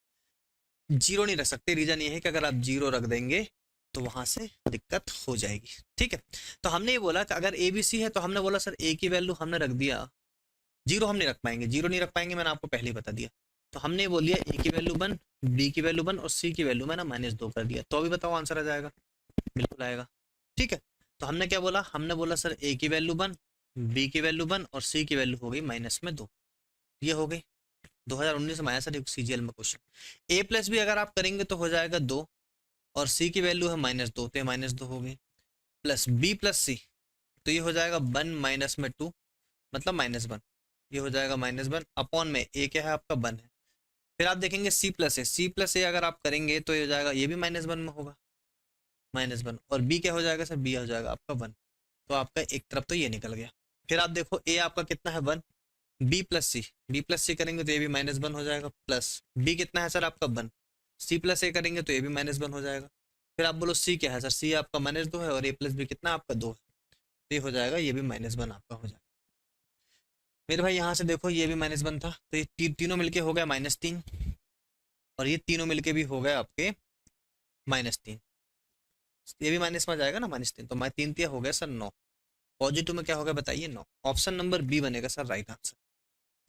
0 नहीं रख सकते, रीजन ये है कि अगर आप 0 रख देंगे तो वहां से दिक्कत हो जाएगी, ठीक है। तो हमने ये बोला कि अगर ए बी सी है तो हमने बोला सर ए की वैल्यू हमने रख दिया 0, हम नहीं रख पाएंगे, 0 नहीं रख पाएंगे, मैंने आपको पहले ही बता दिया। तो हमने बोल दिया ए की वैल्यू 1, बी की वैल्यू 1 और सी की वैल्यू मैंने -2 कर दिया, तो अभी बताओ आंसर आ जाएगा, बिल्कुल आएगा, ठीक है। तो हमने क्या बोला, हमने बोला सर ए की वैल्यू 1, बी की वैल्यू 1 और सी की वैल्यू हो गई -2, ये हो गई 2019 में आया सर एक सीजीएल में क्वेश्चन। ए प्लस बी अगर आप करेंगे तो हो जाएगा 2, और सी की वैल्यू है -2, तो -2 हो गई, प्लस बी प्लस सी, तो ये हो जाएगा 1 - 2 मतलब -1, ये हो जाएगा -1 अपॉन में ए क्या है आपका 1 है। फिर आप देखेंगे सी प्लस ए, सी प्लस ए अगर आप करेंगे तो ये हो जाएगा, ये भी -1 में होगा, -1, और बी क्या हो जाएगा सर, बी हो जाएगा आपका 1, तो आपका एक तरफ तो ये निकल गया। फिर आप देखो ए आपका कितना है 1, बी प्लस सी, बी प्लस सी करेंगे तो ये भी -1 हो जाएगा, प्लस बी कितना है सर आपका 1, सी प्लस ए करेंगे तो ये भी -1 हो जाएगा। फिर आप बोलो सी क्या है सर, सी आपका -2 है और ए प्लस बी कितना आपका 2 है, तो ये हो जाएगा, ये भी -1 आपका हो जाएगा। मेरे भाई यहाँ से देखो ये भी -1 था, तो ये तीनों मिलके हो गया -3, और ये तीनों मिलके भी हो गए आपके -3। ये भी माइनस में आ जाएगा ना, -3, तो 3 हो गया सर 9। पॉजिटिव में क्या होगा बताइए 9। ऑप्शन नंबर बी बनेगा सर राइट आंसर।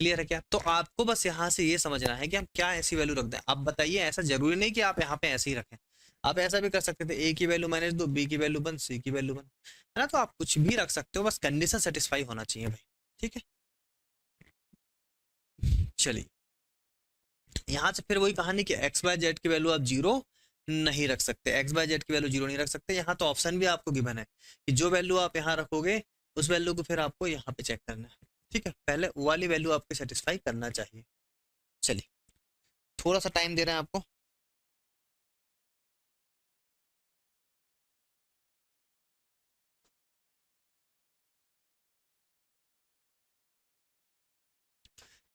क्लियर है क्या? तो आपको बस यहाँ से ये समझना है कि हम क्या ऐसी वैल्यू रख दें। आप बताइए, ऐसा जरूरी नहीं कि आप यहाँ पे ऐसे ही रखें, आप ऐसा भी कर सकते थे, ए की वैल्यू -2, बी की वैल्यू 1, सी की वैल्यू 1, है ना। तो आप कुछ भी रख सकते हो, बस कंडीशन सेटिस्फाई होना चाहिए भाई। ठीक है, चलिए यहाँ से फिर वही कहानी कि एक्स बाय जेड की वैल्यू आप जीरो नहीं रख सकते, एक्स बाय जेड की वैल्यू जीरो नहीं रख सकते। यहाँ तो ऑप्शन भी आपको गिवन है कि जो वैल्यू आप यहाँ रखोगे उस वैल्यू को फिर आपको यहाँ पे चेक करना है। ठीक है, पहले वो वाली वैल्यू आपको सेटिस्फाई करना चाहिए। चलिए थोड़ा सा टाइम दे रहे हैं आपको।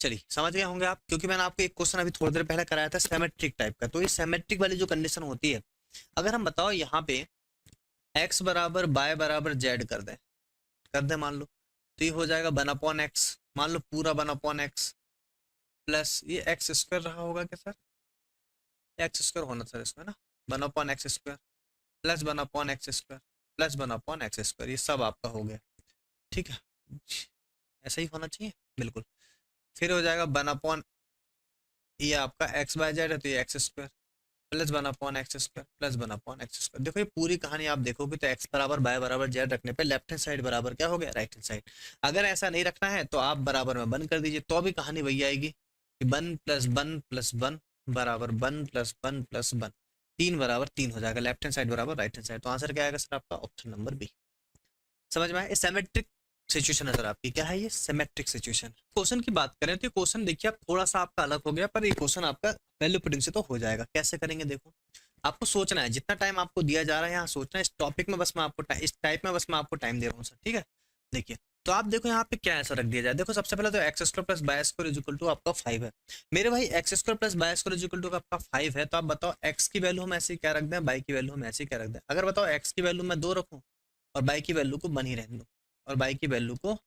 चलिए समझ गए होंगे आप, क्योंकि मैंने आपको एक क्वेश्चन अभी थोड़ी देर पहले कराया था सिमेट्रिक टाइप का। तो ये सिमेट्रिक वाली जो कंडीशन होती है, अगर हम बताओ यहाँ पे x बराबर y बराबर z कर दें मान लो, तो ये हो जाएगा 1/x, मान लो पूरा 1/x, प्लस ये एक्स स्क्वायर रहा होगा क्या सर, एक्स स्क्वायर होना सर इसमें ना, 1/x² plus 1/x² plus 1/x², ये सब आपका हो गया। ठीक है, ऐसा ही होना चाहिए बिल्कुल। फिर हो जाएगा 1/, ये आपका x/z है तो ये x² plus 1/x² plus 1/x²। देखो ये पूरी कहानी आप देखोगे तो x बराबर y बराबर z रखने पे लेफ्ट हैंड साइड बराबर क्या हो गया, राइट हैंड साइड। अगर ऐसा नहीं रखना है तो आप बराबर में 1 कर दीजिए, तो भी कहानी वही आएगी कि 1 + 1 + 1 बराबर 1 + 1 + 1, 3 बराबर 3 हो जाएगा, लेफ्ट हैंड साइड बराबर राइट हैंड साइड। तो आंसर क्या आएगा सर आपका, ऑप्शन नंबर बी। समझ में आया? सिमेट्रिक सिचुएशन है सर आपकी, क्या है ये, सिमेट्रिक सिचुएशन। क्वेश्चन की बात करें तो ये क्वेश्चन देखिए आप थोड़ा सा आपका अलग हो गया, पर ये क्वेश्चन आपका वैल्यू पुटिंग से तो हो जाएगा। कैसे करेंगे देखो, आपको सोचना है, जितना टाइम आपको दिया जा रहा है यहाँ सोचना है। इस टॉपिक में बस मैं आपको इस टाइप में बस मैं आपको टाइम दे रहा हूँ सर। ठीक है, देखिए तो आप देखो यहाँ पे क्या ऐसा रख दिया जाए। देखो सबसे पहले तो x² + y² = आपका 5 है मेरे भाई। x² + y² = आपका 5 है, तो आप बताओ x की वैल्यू हम ऐसे क्या रख दें, y की वैल्यू हम ऐसे क्या रख दें। अगर बताओ x की वैल्यू मैं 2 रखूँ और y की वैल्यू को 1 ही रहने दूँ, और y की वैल्यू को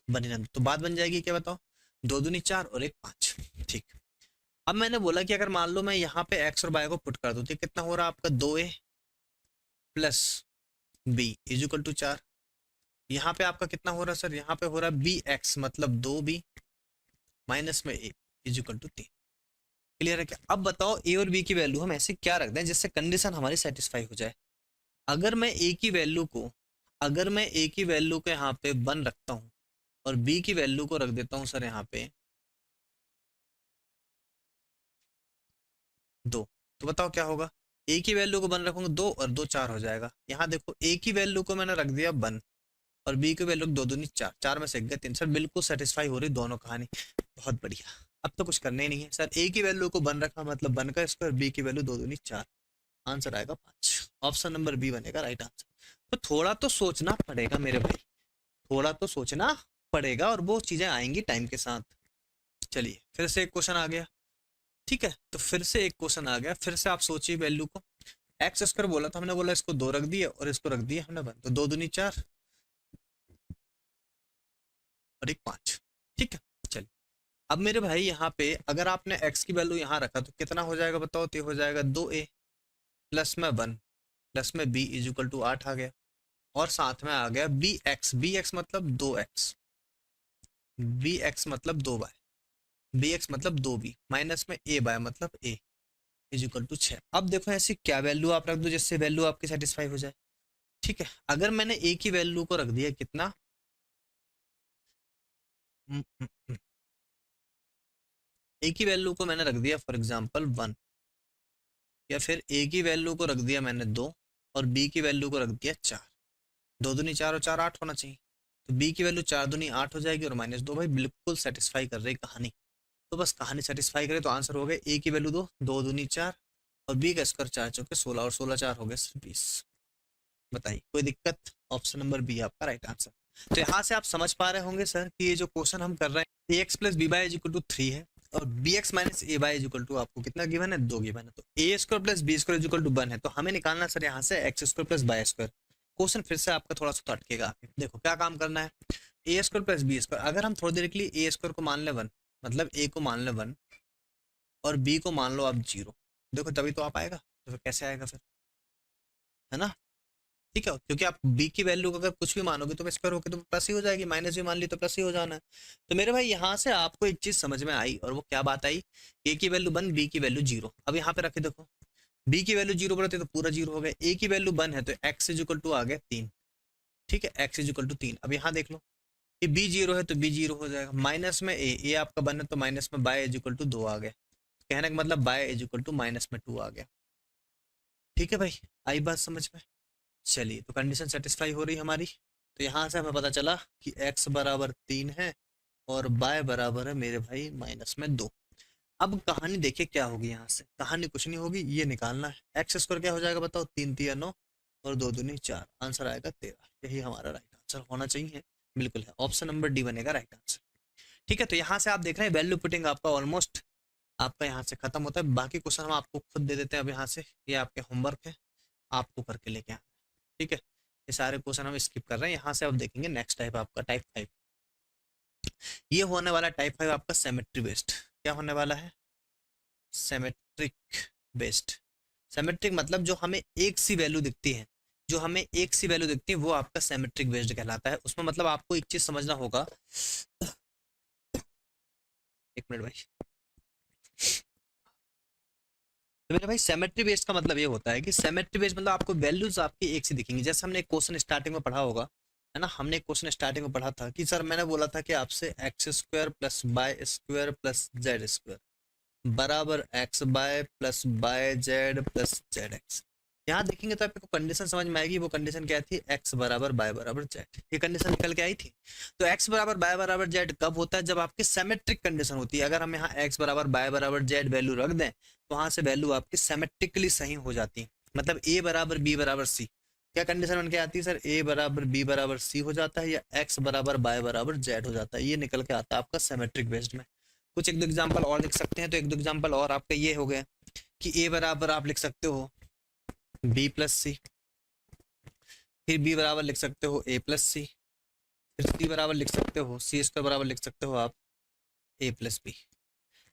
1 ही रहने दूँ, तो बात बन जाएगी क्या बताओ, 2 दूनी 4 और 1 5। ठीक, अब मैंने बोला कि अगर मान लो मैं यहाँ पे x और y को पुट कर दूं तो कितना हो रहा है आपका, 2a + b = 4। यहाँ पे आपका कितना हो रहा है सर, यहाँ पे हो रहा है bx मतलब 2b माइनस में a = 3। क्लियर है क्या? अब बताओ a और b की वैल्यू हम ऐसे क्या रख दें जिससे कंडीशन हमारी सेटिस्फाई हो जाए। अगर मैं a की वैल्यू को, अगर मैं a की वैल्यू को यहाँ पे 1 रखता हूँ और b की वैल्यू को रख देता हूँ सर यहाँ पे 2, तो बताओ क्या होगा। a की वैल्यू को 1 रखूंगा 2 और 2 4 हो जाएगा। यहाँ देखो a की वैल्यू को मैंने रख दिया 1 और b की वैल्यू 2 दूनी 4, 4 में से 1 गया 3। सर बिल्कुल सेटिस्फाई हो रही दोनों कहानी, बहुत बढ़िया। अब तो कुछ करने ही नहीं है सर, a की वैल्यू को 1 रखा मतलब 1 का स्क्वायर, b की वैल्यू 2 दूनी 4, आंसर आएगा 5। ऑप्शन नंबर बी बनेगा राइट आंसर। तो थोड़ा तो सोचना पड़ेगा मेरे भाई, थोड़ा तो सोचना पड़ेगा, और वो चीजें आएंगी टाइम के साथ। चलिए फिर से एक क्वेश्चन आ गया। ठीक है, तो फिर से एक क्वेश्चन आ गया, फिर से आप सोचिए वैल्यू को। x² बोला था हमने, बोला इसको 2 रख दिया और इसको रख दिया हमने 1, तो 2 दूनी 4 और 1 5। ठीक है, चलिए अब मेरे भाई यहाँ पे अगर आपने x की वैल्यू यहाँ रखा तो कितना हो जाएगा बताओ, तो हो जाएगा 2a प्लस में 1 प्लस में b = 8 आ गया, और साथ में आ गया bx मतलब 2x, bx मतलब 2y, bx मतलब 2b माइनस में a बाय मतलब a = 6। अब देखो ऐसी क्या वैल्यू आप रख दो जिससे वैल्यू आपकी सेटिस्फाई हो जाए। ठीक है, अगर मैंने a की वैल्यू को रख दिया कितना, a की वैल्यू को मैंने रख दिया फॉर एग्जांपल 1, या फिर a की वैल्यू को रख दिया मैंने 2 और b की वैल्यू को रख दिया 4। 2 दूनी 4 और 4 8 होना चाहिए, तो b की वैल्यू 4 दूनी 8 हो जाएगी और -2। भाई बिल्कुल सेटिस्फाई कर रही कहानी, तो बस कहानी सेटिस्फाई करे तो आंसर हो गया a की वैल्यू 2, 2 दूनी 4 और b का स्क्वायर 4 चौके 16 और 16 4 हो गए 20। बताइए कोई दिक्कत? ऑप्शन नंबर बी आपका राइट आंसर। तो यहाँ से आप समझ पा रहे होंगे सर कि ये जो क्वेश्चन हम कर रहे हैं ax + b/a = 3 है और bx - a/, आपको कितना गिवन है, 2 गिवन है, तो a² + b² = 1 है। तो हमें निकालना सर यहाँ से x² + y²। क्वेश्चन फिर से आपका थोड़ा सा तो अटकेगा। देखो क्या काम करना है, ए स्क्वायर प्लस बी स्क्वायर, अगर हम थोड़ी देर के लिए ए स्क्वायर को मान ले 1, मतलब ए को मान ले 1 और बी को मान लो आप 0, देखो तभी तो आप आएगा, तो फिर कैसे आएगा फिर, है ना? ठीक है, क्योंकि आप बी की वैल्यू अगर कुछ भी मानोगे तो स्क्वायर होके तो प्लस ही हो जाएगी, माइनस भी मान ली तो प्लस ही हो जाना है। तो मेरे भाई यहाँ से आपको एक चीज समझ में आई, और वो क्या बात आई, ए की वैल्यू 1 बी की वैल्यू 0। अब यहाँ पे रखे देखो, बी की वैल्यू 0 पर रहती है तो पूरा 0 हो गया, ए की वैल्यू 1 है तो एक्स इज इक्वल टू आ गया 3। ठीक है, एक्स इज इक्वल टू 3। अब यहाँ देख लो कि बी 0 है तो बी 0 हो जाएगा, माइनस में ए आपका 1 है तो माइनस में बाय इज इक्वल टू 2 आ गया, कहने का मतलब y is equal to minus में 2 आ गया। ठीक है भाई, आई बात समझ में? चलिए, तो कंडीशन सेटिस्फाई हो रही है हमारी। तो यहाँ से हमें पता चला कि x बराबर 3 है और y बराबर है मेरे भाई माइनस में 2। अब कहानी देखिए क्या होगी, यहाँ से कहानी कुछ नहीं होगी, ये निकालना है एक्स स्क्वायर क्या हो जाएगा बताओ, 3 3 9 और 2 दूनी 4, आंसर आएगा 13। यही हमारा राइट आंसर होना चाहिए, बिल्कुल है, ऑप्शन नंबर डी बनेगा राइट आंसर। ठीक है, तो यहाँ से आप देख रहे हैं वैल्यू पुटिंग आपका ऑलमोस्ट आपका यहाँ से खत्म होता है। बाकी क्वेश्चन हम आपको खुद दे देते हैं अब यहाँ से, ये आपके होमवर्क है, आपको करके लेके आना। ठीक है, ये सारे क्वेश्चन हम स्किप कर रहे हैं। यहाँ से आप देखेंगे नेक्स्ट टाइप आपका टाइप 5, ये होने वाला टाइप 5 आपका सिमेट्री बेस्ड। क्या होने वाला है? Symmetric based. सिमेट्रिक मतलब जो हमें एक सी वैल्यू दिखती है, जो हमें एक सी वैल्यू दिखती है वो आपका सिमेट्रिक बेस्ड कहलाता है। उसमें मतलब आपको एक चीज समझना होगा, एक मिनट भाई, तो मेरे भाई सिमेट्री बेस्ड का मतलब ये होता है कि सिमेट्री बेस्ड मतलब आपको वैल्यूज आपकी एक सी दिखेंगी। जैसे हमने एक क्वेश्चन स्टार्टिंग में पढ़ा होगा, है ना, हमने एक क्वेश्चन स्टार्टिंग में पढ़ा था कि सर मैंने बोला था कि आपसे x square plus y square plus z square बराबर x y plus y z plus z x. यहाँ देखेंगे तो आपको कंडीशन समझ में आएगी, वो कंडीशन क्या थी, एक्स बराबर बाय बराबर जेड, ये कंडीशन निकल के आई थी। तो एक्स बराबर बाय बराबर जेड कब होता है, जब आपकी सिमेट्रिक कंडीशन होती है। अगर हम यहाँ एक्स बराबर बाय बराबर जेड वैल्यू रख दें तो वहां से वैल्यू आपकी सिमेट्रिकली सही हो जाती है। मतलब ए बराबर बी बराबर सी, क्या कंडीशन बन के आती है सर, ए बराबर बी बराबर सी हो जाता है या एक्स बराबर बाय बराबर जेड हो जाता है, ये निकल के आता है आपका सिमेट्रिक बेस्ड में। कुछ एक दो एग्जाम्पल और लिख सकते हैं, तो एक दो एग्जाम्पल और आपका ये हो गया कि ए बराबर आप लिख सकते हो बी प्लस सी, फिर बी बराबर लिख सकते हो ए प्लस सी, फिर सी बराबर लिख सकते हो सी स्क्वायर बराबर लिख सकते हो आप ए प्लस बी।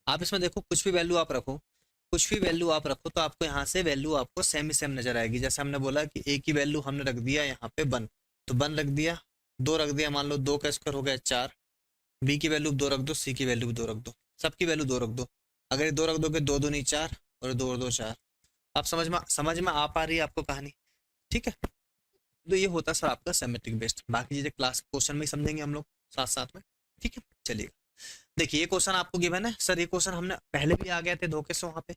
आप इसमें देखो कुछ भी वैल्यू आप रखो, कुछ भी वैल्यू आप रखो तो आपको यहाँ से वैल्यू आपको सेम ही सेम नजर आएगी। जैसे हमने बोला कि ए की वैल्यू हमने रख दिया यहाँ पे 1, तो 1 रख दिया, 2 रख दिया, मान लो 2 का स्क्वायर हो गया 4, बी की वैल्यू 2 रख दो, सी की वैल्यू 2 रख दो, सबकी वैल्यू 2 रख दो। अगर ये 2 रख दोगे 2 दूनी 4 और 2 और 2 4। आप समझ में आ पा रही है आपको कहानी? ठीक है, तो ये होता है सर आपका सिमेट्रिक बेस्ड। बाकी चीजें क्लास क्वेश्चन में ही समझेंगे हम लोग साथ साथ में। ठीक है, चलिए देखिए, ये क्वेश्चन आपको गिवन है सर, ये क्वेश्चन हमने पहले भी आ गए थे धोखे से, वहां पे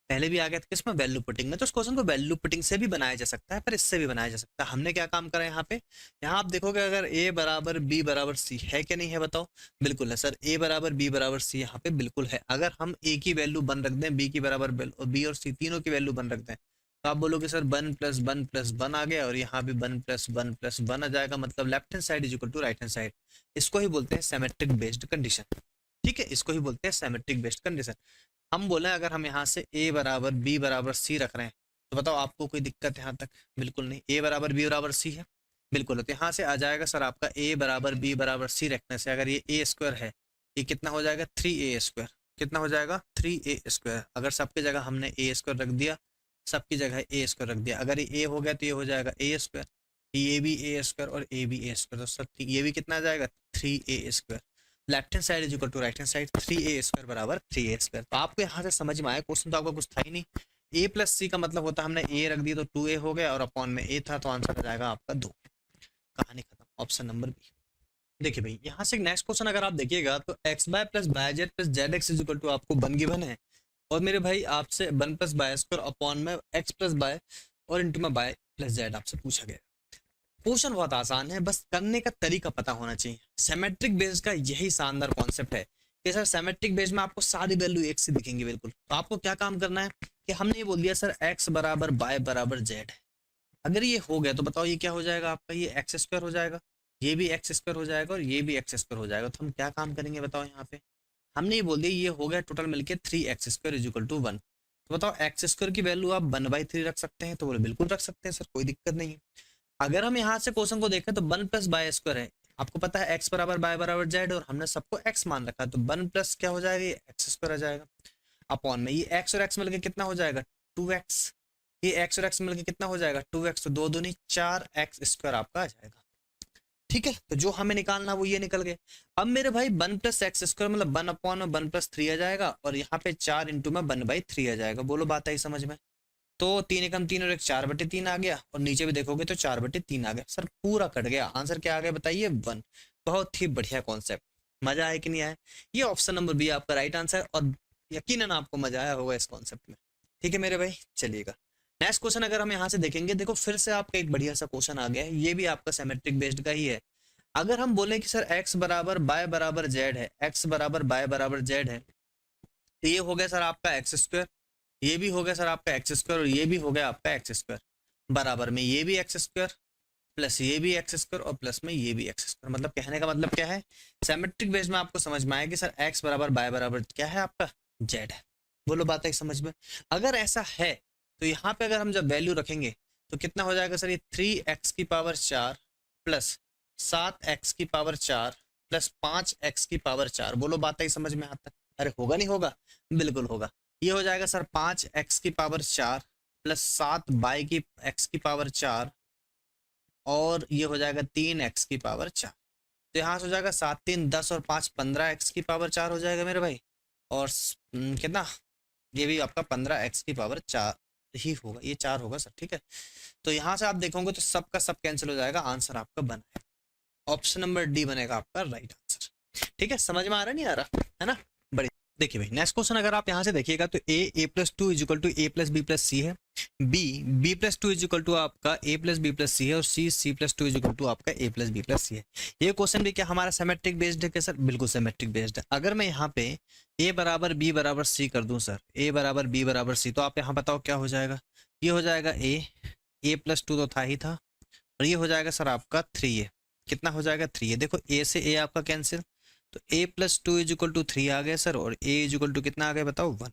पहले भी आ गया था किसमें, वैल्यू पुटिंग में। तो इस क्वेश्चन को वैल्यू पुटिंग से भी बनाया जा सकता है, पर इससे भी बनाया जा सकता है। हमने क्या काम करा यहाँ पे, यहाँ आप देखोगे अगर ए बराबर बी बराबर सी है क्या नहीं है बताओ, बिल्कुल है सर, ए बराबर बी बराबर सी यहाँ पे बिल्कुल है। अगर हम ए की वैल्यू 1 रख दें, बी की बराबर बी और सी तीनों की वैल्यू 1 रख दें, तो आप बोलोगे सर 1 प्लस 1 प्लस 1 आ गया, और यहाँ भी 1 प्लस 1 प्लस 1 आ जाएगा, मतलब left hand side is equal to right hand side. इसको ही बोलते हैं सिमेट्रिक बेस्ड कंडीशन। ठीक है, इसको ही बोलते हैं सिमेट्रिक बेस्ड कंडीशन। हम बोले अगर हम यहाँ से a बराबर b बराबर c रख रहे हैं, तो बताओ आपको कोई दिक्कत है यहाँ तक? बिल्कुल नहीं। a बराबर b बराबर c है, बिल्कुल है। तो यहाँ से आ जाएगा सर आपका a बराबर b बराबर c रखने से, अगर ये a स्क्वायर है, ये कितना हो जाएगा 3a स्क्वायर, कितना हो जाएगा 3a स्क्वायर। अगर सबकी जगह हमने a स्क्वायर रख दिया, सबकी जगह a स्क्वायर रख दिया, अगर ये a हो गया तो ये हो जाएगा a स्क्वायर, ये भी a स्क्वायर और a भी a स्क्वायर, तो सर ये भी कितना आ जाएगा 3a square. Left hand side is equal to right hand side, 3a square बराबर 3a स्क्वायर। तो आपको यहाँ से समझ में आया, क्वेश्चन तो आपका कुछ था ही नहीं। a प्लस सी का मतलब होता है हमने a रख दिया तो 2a हो गया, और अपॉन में a था तो आंसर आ जाएगा आपका 2। कहानी खत्म, ऑप्शन नंबर बी। देखिए भाई, यहाँ से नेक्स्ट क्वेश्चन अगर आप देखिएगा तो x y plus y z plus z x is equal to आपको 1 गिवन है, और मेरे भाई आपसे 1 प्लस बाय स्क्वायर अपॉन में एक्स प्लस बाय और इंटू में बाय प्लस जेड आपसे पूछा गया। क्वेश्चन बहुत आसान है, बस करने का तरीका पता होना चाहिए। सिमेट्रिक बेस का यही शानदार कॉन्सेप्ट है कि सर सिमेट्रिक बेस में आपको सारी वैल्यू एक से दिखेंगी बिल्कुल। तो आपको क्या काम करना है कि हमने ये बोल दिया सर एक्स बराबर बाय बराबर जेड है, अगर ये हो गया तो बताओ ये क्या हो जाएगा आपका, ये एक्स स्क्वायर हो जाएगा, ये भी एक्स स्क्वायर हो जाएगा और ये भी एक्स स्क्वायर हो जाएगा। तो हम क्या काम करेंगे बताओ, यहाँ पे हमने ये बोल दिया ये हो गया टोटल मिलके 3x square is equal to 1। तो बताओ एक्स स्क्वायर की वैल्यू आप 1/3 रख सकते हैं, तो बोले बिल्कुल रख सकते हैं सर, कोई दिक्कत नहीं है। अगर हम यहाँ से क्वेश्चन को देखें तो 1 प्लस बाय स्क्वायर है, आपको पता है x बराबर y बराबर z और हमने सबको x मान रखा है, तो 1 प्लस क्या हो जाएगा, ये एक्स स्क्वायर आ जाएगा अपॉन में ये x और x मिलके कितना हो जाएगा 2x, ये x और x मिलके कितना हो जाएगा 2x, तो 2 दूनी 4x स्क्वायर आपका आ जाएगा। ठीक है, तो जो हमें निकालना वो ये निकल गए। अब मेरे भाई 1 प्लस एक्स स्क्वायर मतलब 1 अपॉन में 1 प्लस 3 आ जाएगा और यहाँ पे 4 इंटू में 1/3 आ जाएगा। बोलो बात आई समझ में? तो 3 एकम 3 और एक 4/3 आ गया और नीचे भी देखोगे तो 4/3 आ गया। सर पूरा कट गया, आंसर क्या आ गया बताइए 1। बहुत ही बढ़िया कॉन्सेप्ट, मजा आया कि नहीं आया? ये ऑप्शन नंबर बी आपका राइट आंसर और यकीनन आपको मजा आया होगा इस कॉन्सेप्ट में। ठीक है मेरे भाई, चलिएगा नेक्स्ट क्वेश्चन अगर हम यहाँ से देखेंगे, देखो फिर से आपका एक बढ़िया सा क्वेश्चन आ गया है, ये भी आपका सिमेट्रिक बेस्ड का ही है। अगर हम बोले कि सर x बराबर y बराबर z है, x बराबर y बराबर z है, तो ये हो गया सर आपका एक्स स्क्वायर, ये भी हो गया सर आपका एक्स स्क्वायर और ये भी हो गया आपका एक्स स्क्वायर, बराबर में ये भी एक्स स्क्वायर प्लस ये भी एक्स स्क्वायर और प्लस में ये भी एक्स स्क्वायर। मतलब कहने का मतलब क्या है, सिमेट्रिक बेस में आपको समझ में आया कि सर x बराबर y बराबर क्या है आपका z है। बोलो बात है समझ में? अगर ऐसा है तो यहाँ पे अगर हम जब वैल्यू रखेंगे तो कितना हो जाएगा सर, ये 3x की पावर 4 प्लस 7x की पावर 4 प्लस 5x की पावर 4। बोलो बात आई समझ में आता? अरे होगा नहीं होगा? बिल्कुल होगा। ये हो जाएगा सर 5x की पावर 4 प्लस 7y की x की पावर 4 और ये हो जाएगा 3x की पावर 4। तो यहाँ से हो जाएगा 7 3 10 और 5 15x की पावर 4 हो जाएगा मेरे भाई। और कितना, ये भी आपका 15x की पावर 4 ही होगा, ये 4 होगा सर। ठीक है, तो यहाँ से आप देखोगे तो सब का सब कैंसिल हो जाएगा, आंसर आपका बना है ऑप्शन नंबर डी बनेगा आपका राइट आंसर। ठीक है, समझ में आ रहा नहीं आ रहा है ना? बड़ी देखिए भाई नेक्स्ट क्वेश्चन अगर आप यहाँ से देखिएगा तो a plus 2 is equal to a plus b plus c है, b plus 2 is equal to आपका a plus b plus c है और c plus 2 is equal to आपका a plus b plus c है। ये क्वेश्चन भी क्या हमारा सिमेट्रिक बेस्ड है क्या सर? बिल्कुल सिमेट्रिक बेस्ड है। अगर मैं यहाँ पे a बराबर b बराबर c कर दूं सर, a बराबर b बराबर c, तो आप यहाँ बताओ क्या हो जाएगा? ये हो जाएगा a प्लस 2 तो था ही था और ये हो जाएगा सर आपका 3a, कितना हो जाएगा 3a। देखो a से a आपका कैंसिल, तो a plus 2 is equal to 3 आ गया सर और a इज इक्वल टू कितना आ गया बताओ 1।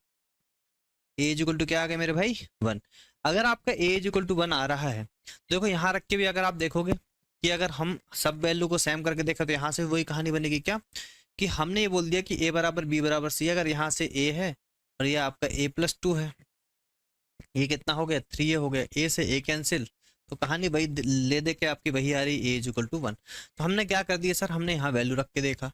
a इज इक्वल टू क्या आ गया मेरे भाई 1। अगर आपका a इज इक्वल टू 1 आ रहा है तो देखो यहाँ रख के भी अगर आप देखोगे कि अगर हम सब वैल्यू को सेम करके देखा तो यहाँ से वही कहानी बनेगी क्या कि हमने ये बोल दिया कि a बराबर b बराबर c, अगर यहाँ से a है और ये आपका a प्लस 2 है, ये कितना हो गया 3a हो गया, a से a कैंसिल, तो कहानी वही ले दे के आपकी वही आ रही a इज इक्वल टू 1। तो हमने क्या कर दिया सर, हमने यहाँ वैल्यू रख के देखा।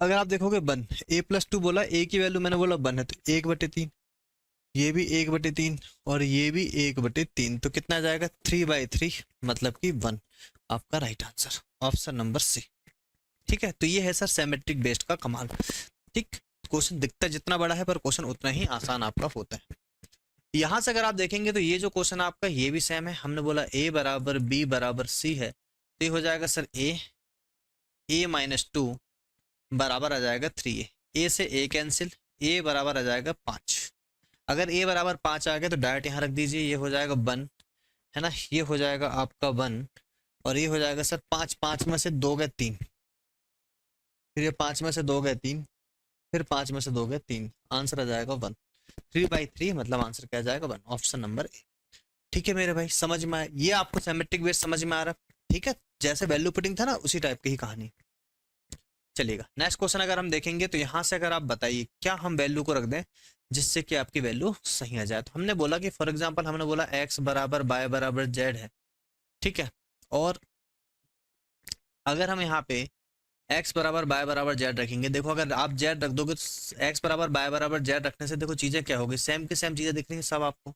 अगर आप देखोगे 1 a प्लस 2 बोला, a की वैल्यू मैंने बोला 1 है तो 1/3, ये भी 1/3 और ये भी 1/3, तो कितना जाएगा 3/3 मतलब कि 1 आपका right answer option number C. ठीक है, तो ये है सर सिमेट्रिक बेस्ड का कमाल। ठीक, क्वेश्चन दिखता जितना बड़ा है पर क्वेश्चन उतना ही आसान आपका होता है। यहां से अगर आप देखेंगे तो ये जो क्वेश्चन आपका ये भी सेम है, हमने बोला a बराबर b बराबर c है, तो ये हो जाएगा सर a माइनस 2 बराबर आ जाएगा 3a, a से a कैंसिल, a बराबर आ जाएगा 5। अगर a बराबर 5 आ गया तो डायरेक्ट यहाँ रख दीजिए, ये हो जाएगा 1 है ना, ये हो जाएगा आपका 1 और ये हो जाएगा सर 5, 5 में से 2 गए 3, फिर ये 5 में से 2 गए 3, फिर 5 में से 2 गए 3, आंसर आ जाएगा 1। 3/3 मतलब आंसर क्या जाएगा 1, ऑप्शन नंबर ए। ठीक है मेरे भाई, समझ में आया? ये आपको सिमेट्रिक बेस समझ में आ रहा? ठीक है, जैसे वैल्यू पुटिंग था ना उसी टाइप की ही कहानी। चलिएगा नेक्स्ट क्वेश्चन अगर हम देखेंगे तो यहाँ से अगर आप बताइए क्या हम वैल्यू को रख दें जिससे कि आपकी वैल्यू सही आ जाए। तो हमने बोला कि फॉर एग्जांपल हमने बोला x बराबर y बराबर z है, ठीक है, और अगर हम यहाँ पे x बराबर y बराबर z रखेंगे, देखो अगर आप z रख दोगे तो x बराबर y बराबर z रखने से देखो चीजें क्या होगी, सेम की सेम चीजें दिख रही है सब आपको।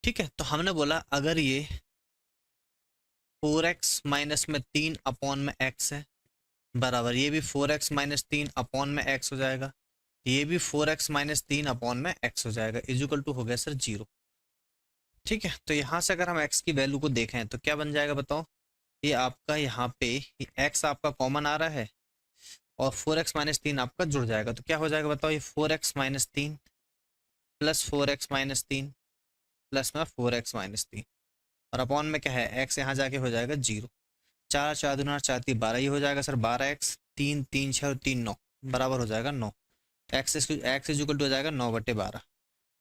ठीक है, तो हमने बोला अगर ये 4x माइनस में 3 अपॉन में x है बराबर, ये भी 4x माइनस 3 अपॉन में x हो जाएगा, ये भी 4x माइनस 3 अपॉन में x हो जाएगा, इक्वल टू हो गया सर 0। ठीक है, तो यहाँ से अगर हम x की वैल्यू को देखें तो क्या बन जाएगा बताओ, ये आपका यहाँ पे x आपका कॉमन आ रहा है और 4x माइनस 3 आपका जुड़ जाएगा, तो क्या हो जाएगा बताओ, ये 4x minus 3 plus 4x minus 3 plus में 4x माइनस 3 और अपॉन में क्या है x, यहाँ जाके हो जाएगा 0। 4 4 दूना 4 3 12, ये हो जाएगा सर 12x, 3 3 6 और 3 9 बराबर हो जाएगा 9। एक्स इज इक्वल टू हो जाएगा 9/12,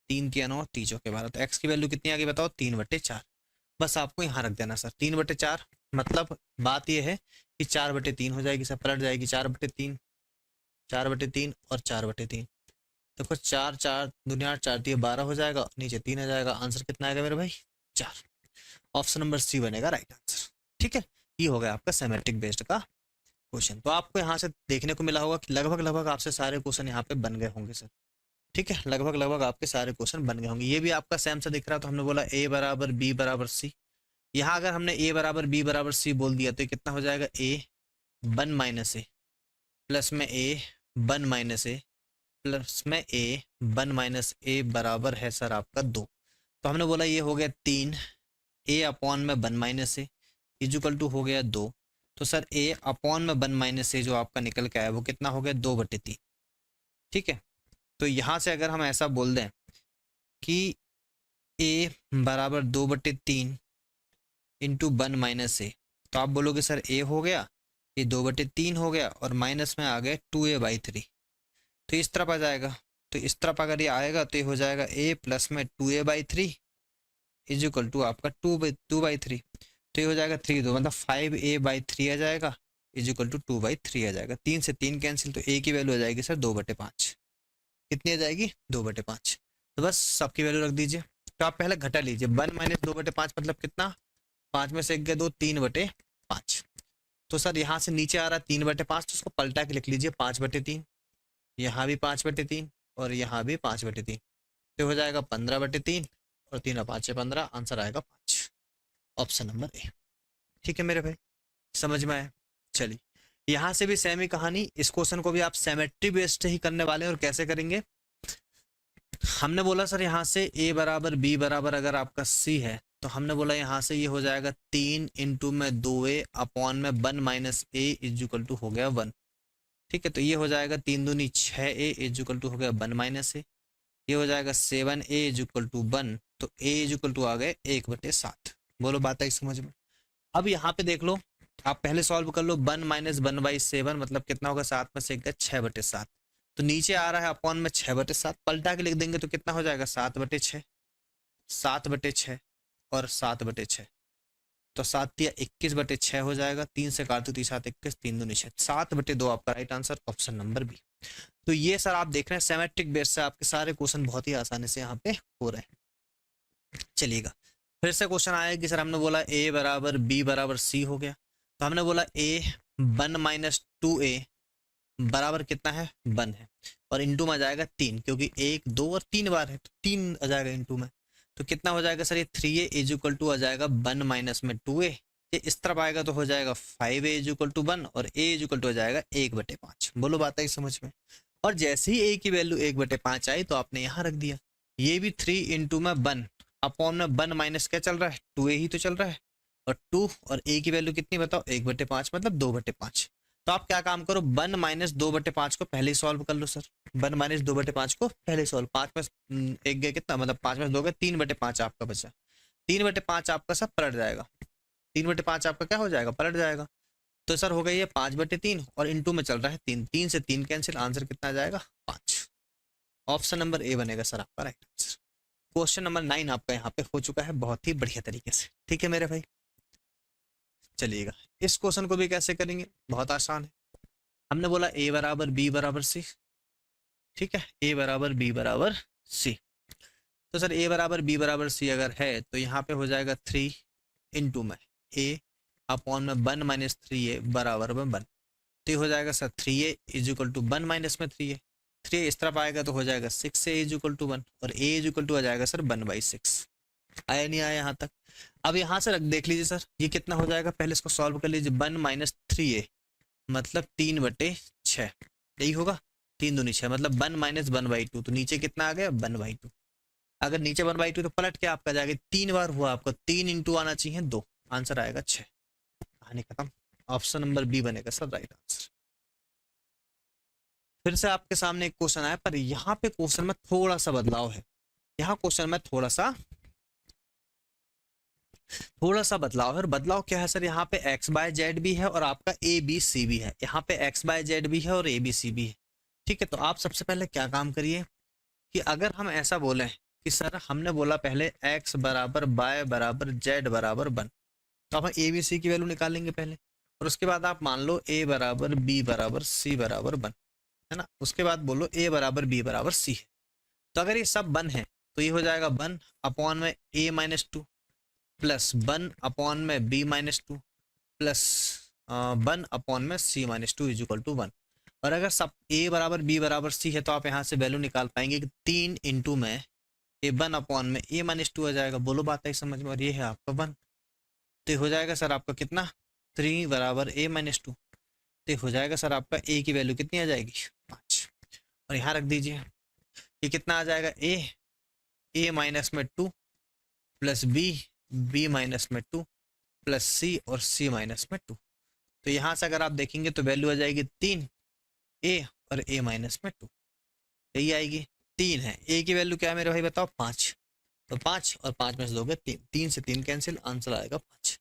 3 3 9 3 चौके 12, तो एक्स की वैल्यू कितनी आ गई बताओ 3/4। बस आपको यहाँ रख देना सर 3/4 मतलब बात यह है कि 4/3 हो जाएगी सर, पलट जाएगी 4/3, 4/3 और 4/3। देखो 4 4 दुनिया 8 4 दिए 12 हो जाएगा, नीचे 3 आ जाएगा, आंसर कितना आएगा मेरे भाई 4। ऑप्शन नंबर सी बनेगा राइट आंसर। ठीक है, ये हो गया आपका सेमेट्रिक बेस्ड का क्वेश्चन। तो आपको यहाँ से देखने को मिला होगा कि लगभग लगभग आपसे सारे क्वेश्चन यहाँ पे बन गए होंगे सर। ठीक है, लगभग लगभग आपके सारे क्वेश्चन बन गए होंगे। ये भी आपका सेम सा दिख रहा है, तो हमने बोला ए बराबर बी बराबर सी। यहाँ अगर हमने ए बराबर बी बराबर सी बोल दिया तो ये कितना हो जाएगा, ए 1 - ए प्लस में ए 1 - ए प्लस में ए 1 - ए बराबर है सर आपका 2। तो हमने बोला ये हो गया 3, ए अपॉन में 1 - ए इजुकल टू हो गया 2। तो सर ए अपॉन में 1 - ए जो आपका निकल के आया वो कितना हो गया 2/3। ठीक है, तो यहाँ से अगर हम ऐसा बोल दें कि ए बराबर 2/3 इंटू 1 - ए, तो आप बोलोगे सर ए हो गया, ये 2/3 हो गया और माइनस में आ गए 2a/3। तो इस तरफ आ जाएगा, तो इस तरफ अगर ये आएगा तो ये हो जाएगा a प्लस में 2a/3 इज इक्वल टू आपका 2/3। तो ये हो जाएगा 3 2 मतलब 5a/3 आ जाएगा इज इक्वल टू 2/3 आ जाएगा। 3 से 3 कैंसिल, तो a की वैल्यू आ जाएगी सर 2/5। कितनी आ जाएगी 2/5। तो बस सबकी वैल्यू रख दीजिए। तो आप पहले घटा लीजिए, 1 - 2/5 मतलब कितना, 5 में से 1 गया 2, 3/5। तो सर यहाँ से नीचे आ रहा है 3/5, तो उसको पलटा के लिख लीजिए 5/3, यहाँ भी 5/3 और यहाँ भी 5/3। तो हो जाएगा 15/3 और 3 और 5 15, आंसर आएगा 5, ऑप्शन नंबर ए। ठीक है मेरे भाई, समझ में आया। चलिए यहाँ से भी सेम ही कहानी, इस क्वेश्चन को भी आप सिमेट्री बेस्ड ही करने वाले हैं। और कैसे करेंगे, हमने बोला सर यहाँ से a बराबर b बराबर अगर आपका c है, तो हमने बोला यहाँ से ये हो जाएगा 3 इंटू में 2a अपॉन में 1 - a इज इक्वल टू हो गया 1। ठीक है, तो ये हो जाएगा 3 दूनी 6a इज इक्वल टू हो गया 1 - a। ये हो जाएगा 7a इज इक्वल टू 1, तो a इज इक्वल टू आ गए 1/7। बोलो बात आई समझ में। अब यहाँ पे देख लो, आप पहले सॉल्व कर लो, 1 - 1/7 मतलब कितना होगा, 7 में से 1 गया 6/7। तो नीचे आ रहा है अपॉन में 6/7, पलटा के लिख देंगे तो कितना हो जाएगा 7/6, 7/6 और 7/6। तो 7 या 21/6 हो जाएगा, 3 से काट दो 3 7 21, 3 दूनी 6, 7/2 आपका right answer, option number B. तो ये सर आप देख रहे हैं सिमेट्रिक बेस से आपके सारे क्वेश्चन बहुत ही आसानी से यहाँ पे हो रहे हैं। चलिएगा फिर से क्वेश्चन आया कि सर हमने बोला a बराबर b बराबर c हो गया, तो हमने बोला a 1 - 2a बराबर कितना है 1 है, और इंटू में आ जाएगा 3, क्योंकि 1 2 और 3 बार है तो 3 आ जाएगा इंटू में। तो कितना हो जाएगा सर, ये 3a इज इक्वल टू आ जाएगा 1 माइनस में 2a। ये इस तरफ आएगा तो हो जाएगा 5a इज इक्वल टू 1 और a इज इक्वल टू हो जाएगा 1/5। बोलो बात आई समझ में। और जैसे ही a की वैल्यू 1/5 आई तो आपने यहाँ रख दिया। ये भी 3 इंटू में 1 अपॉन में 1 माइनस क्या चल रहा है 2a ही तो चल रहा है, और 2 और a की वैल्यू कितनी बताओ 1/5 मतलब 2/5। तो आप क्या काम करो, 1 माइनस 2/5 को पहले ही सॉल्व कर लो सर। 1 माइनस 2/5 को पहले सॉल्व, 5 में 1 गया कितना मतलब 5 में 2 गया 3/5 आपका बचा। 3/5 आपका सब पलट जाएगा, 3/5 आपका क्या हो जाएगा पलट जाएगा। तो सर हो गई ये 5/3 और इंटू में चल रहा है 3, 3 से 3 कैंसिल, आंसर कितना आ जाएगा 5। ऑप्शन नंबर ए बनेगा सर आपका राइट आंसर। क्वेश्चन नंबर 9 आपका यहाँ पे हो चुका है बहुत ही बढ़िया तरीके से। ठीक है मेरे भाई, चलिएगा इस क्वेश्चन को भी कैसे करेंगे, बहुत आसान है। हमने बोला a बराबर b बराबर c, ठीक है, a बराबर b बराबर c। तो सर a बराबर b बराबर c अगर है तो यहाँ पे हो जाएगा 3 इंटू में a अपॉन में 1 माइनस 3a बराबर में 1। तो ये हो जाएगा sir 3a is equal to 1 minus में 3a, 3 इस तरफ आएगा तो हो जाएगा 6a इज इक्वल टू 1 और a इज इक्वल टू आ जाएगा सर 1/6। आया नहीं आया यहाँ तक। अब यहाँ से देख लीजिए सर ये कितना हो जाएगा, पहले इसको सॉल्व कर लीजिए। 1 माइनस 3a मतलब 3/6, यही होगा, 3 दूनी 6 मतलब 1 माइनस 1/2। तो नीचे कितना आ गया 1/2। अगर नीचे 1/2 तो पलट के आपका जाएगा 3 बार हुआ आपका, 3 इंटू आना चाहिए 2, आंसर आएगा 6। कहानी खत्म, ऑप्शन नंबर बी बनेगा सर राइट आंसर। फिर से आपके सामने एक क्वेश्चन आया, पर यहाँ पे क्वेश्चन में थोड़ा सा बदलाव है। यहाँ क्वेश्चन में थोड़ा सा बदलाव है। और बदलाव क्या है सर, यहाँ पे x/z भी है और आपका ABC भी है। यहाँ पे x/z भी है और ABC भी है। ठीक है, तो आप सबसे पहले क्या काम करिए कि अगर हम ऐसा बोलें कि सर हमने बोला पहले x बराबर y बराबर z बराबर 1, तो अपन ए बी सी की वैल्यू निकालेंगे पहले, और उसके बाद आप मान लो ए बराबर बी बराबर सी बराबर 1, है ना। उसके बाद बोलो ए बराबर बी बराबर सी है। तो अगर ये सब 1 है तो ये हो जाएगा 1 अपॉन में ए माइनस 2 प्लस 1 अपॉन में बी माइनस 2 प्लस 1 अपॉन में सी माइनस 2 इज इक्वल टू 1। और अगर सब ए बराबर बी बराबर सी है तो आप यहाँ से वैल्यू निकाल पाएंगे कि 3 इंटू में ए 1 अपॉन में ए माइनस 2 आ जाएगा। बोलो बात है समझ में, और ये है आपका 1। तो ये हो जाएगा सर आपका कितना, 3 बराबर ए माइनस 2। तो ये हो जाएगा सर आपका ए की वैल्यू कितनी आ जाएगी, 5। और यहाँ रख दीजिए, ये कितना आ जाएगा, ए माइनस में 2 प्लस बी माइनस में 2 प्लस सी और सी माइनस में 2। तो यहाँ से अगर आप देखेंगे तो वैल्यू आ जाएगी 3 ए और ए माइनस में 2, यही आएगी। 3 है, ए की वैल्यू क्या है मेरे भाई बताओ, 5। तो 5 और 5 में से दोगे 3, 3 से 3 कैंसिल, आंसर आएगा 5।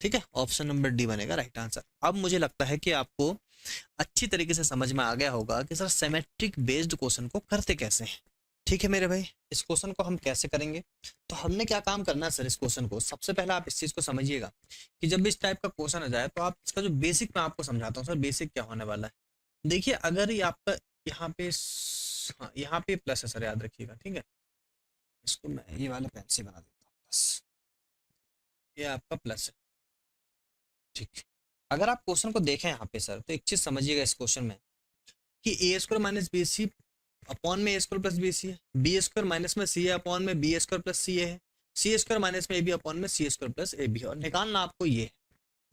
ठीक है, ऑप्शन नंबर डी बनेगा राइट आंसर। अब मुझे लगता है कि आपको अच्छी तरीके से समझ में आ गया होगा कि सर सिमेट्रिक बेस्ड क्वेश्चन को करते कैसे हैं। ठीक है मेरे भाई, इस क्वेश्चन को हम कैसे करेंगे, तो हमने क्या काम करना है सर इस क्वेश्चन को। सबसे पहले आप इस चीज को समझिएगा कि जब भी इस टाइप का क्वेश्चन आ जाए तो आप इसका जो बेसिक मैं आपको समझाता हूँ सर, बेसिक क्या होने वाला है। देखिए अगर ये आपका यहाँ पे हाँ यहाँ पे प्लस है सर, याद रखिएगा, ठीक है। इसको मैं ये वाला पेन से बना देता हूँ प्लस, ये आपका प्लस है, ठीक। अगर आप क्वेश्चन को देखें यहाँ पे सर, तो एक चीज समझिएगा इस क्वेश्चन में कि a square minus b c upon में a square plus b c है, बी स्क्वायर माइनस में सी है अपॉन में बी स्क्वायर प्लस सी है, सी स्क्वायर माइनस में ए बी अपॉन में c square plus A B है, और निकालना आपको ये है।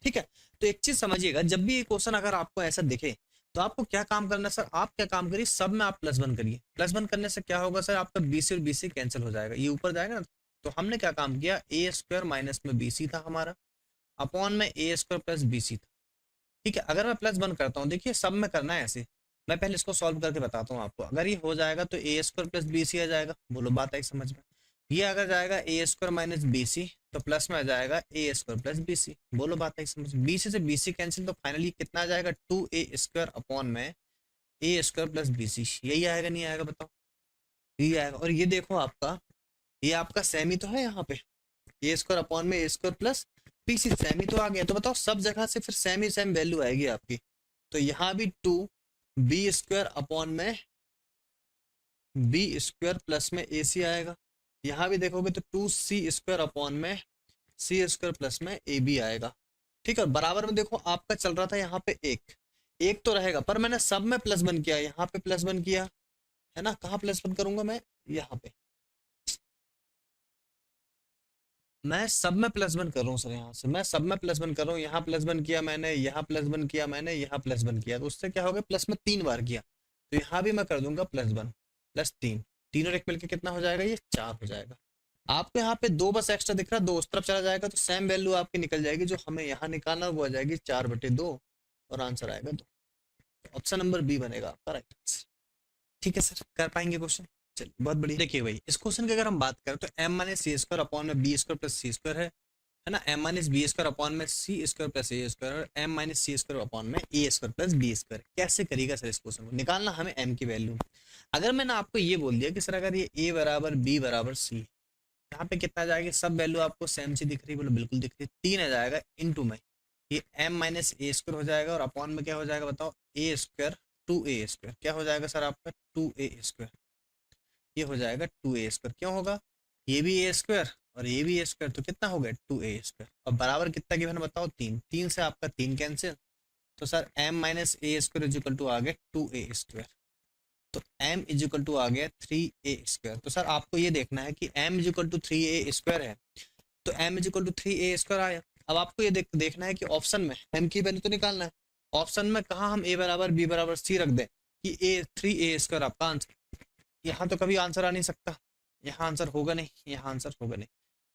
ठीक है, तो एक चीज समझिएगा, जब भी ये क्वेश्चन अगर आपको ऐसा दिखे तो आपको क्या काम करना है सर, आप क्या काम करिए, सब में आप +1 करिए। +1 करने से क्या होगा सर, आपका बी सी और बी सी कैंसिल हो जाएगा, ये ऊपर जाएगा ना। तो हमने क्या काम किया, ए स्क्वायर माइनस में बी सी था हमारा अपॉन में ए स्क्वायर प्लस बी सी था। ठीक है, अगर मैं +1 करता हूँ, देखिए सब में करना है ऐसे, मैं पहले इसको सॉल्व करके बताता हूँ आपको। अगर ये हो जाएगा तो ए स्क्वायर प्लस बी सी आ जाएगा, बोलो बात आई समझ में। ये अगर जाएगा ए स्क्वायर माइनस बी सी तो प्लस में आ जाएगा ए स्क्वायर प्लस बी सी, बोलो बात आई समझ। बी सी से बी सी कैंसिल, तो फाइनली कितना आ जाएगा, 2a स्क्वायर अपॉन में ए स्क्वायर प्लस बी सी, यही आएगा नहीं आएगा बताओ, यही आएगा। और ये देखो आपका, ये आपका सेमी तो है यहाँ पे, ए स्क्वायर अपॉन में a square plus b c, सेमी तो आ गया। तो बताओ सब जगह से फिर सेम ही सेम वैल्यू आएगी आपकी। तो यहाँ भी 2b स्क्वायर अपॉन में बी स्क्वायर प्लस में ए सी आएगा। यहाँ भी देखोगे तो 2c स्क्वायर अपॉन में सी स्क्वायर प्लस में ए बी आएगा। ठीक है, बराबर में देखो आपका चल रहा था यहाँ पे एक तो रहेगा, पर मैंने सब में +1 किया, यहाँ पे +1 किया है ना। कहाँ +1 करूंगा मैं, यहाँ पे मैं सब में +1 कर रहा हूँ सर, यहाँ से मैं सब में +1 कर रहा हूँ, यहाँ +1 किया मैंने, यहाँ +1 किया मैंने, यहाँ +1 किया, तो उससे क्या हो गया, प्लस में 3 बार किया। तो यहाँ भी मैं कर दूंगा +1 + 3, 3 और 1 मिलकर कितना हो जाएगा, ये 4 हो जाएगा। आपको यहाँ पे 2 बस एक्स्ट्रा दिख रहा है, 2 उस तरफ चला जाएगा तो सेम वैल्यू आपकी निकल जाएगी, जो हमें यहाँ निकालना वो आ जाएगी 4/2 और आंसर आएगा 2। ऑप्शन नंबर बी बनेगा आपका राइट आंसर। ठीक है सर, कर पाएंगे क्वेश्चन, चलिए बहुत बढ़िया। देखिए भाई इस क्वेश्चन की अगर हम बात करें तो m minus c square upon में b square plus c square है ना, m minus b square upon में c square plus a square और m minus c square upon में a square plus b square. कैसे करेगा सर इस question को, निकालना हमें m की वैल्यू। अगर मैंने आपको ये बोल दिया कि सर अगर ये a बराबर b बराबर c, यहाँ पे कितना जाएगा, सब वैल्यू आपको सेम सी दिख रही है, बोलो बिल्कुल दिख रही है। 3 आ जाएगा इंटू में ये m माइनस ए स्क्वायर हो जाएगा और अपॉन में क्या हो जाएगा बताओ, ए स्क्वायर 2a स्क्वायर, क्या हो जाएगा सर आपका 2a स्क्वायर, ये हो जाएगा 2a स्क्वायर। क्यों होगा, ये भी ए स्क्वायर और ये भी ए स्क्वायर, तो कितना हो गया 2a स्क्वायर, और बराबर कितना गिवन बताओ 3, 3 से आपका 3 कैंसिल, तो sir m minus a square is equal to आ गया 2a स्क्वायर, तो m इज इक्वल टू आ गया 3a स्क्वायर। तो सर आपको ये देखना है कि m is equal to 3a square है, तो m is equal to 3a square आया। अब आपको ये देखना है कि ऑप्शन में m की वैल्यू तो निकालना है, ऑप्शन में कहाँ हम a बराबर b बराबर c रख दें कि 3a स्क्वायर आपका आंसर। यहाँ तो कभी आंसर आ नहीं सकता, यहाँ आंसर होगा नहीं, यहाँ आंसर होगा नहीं,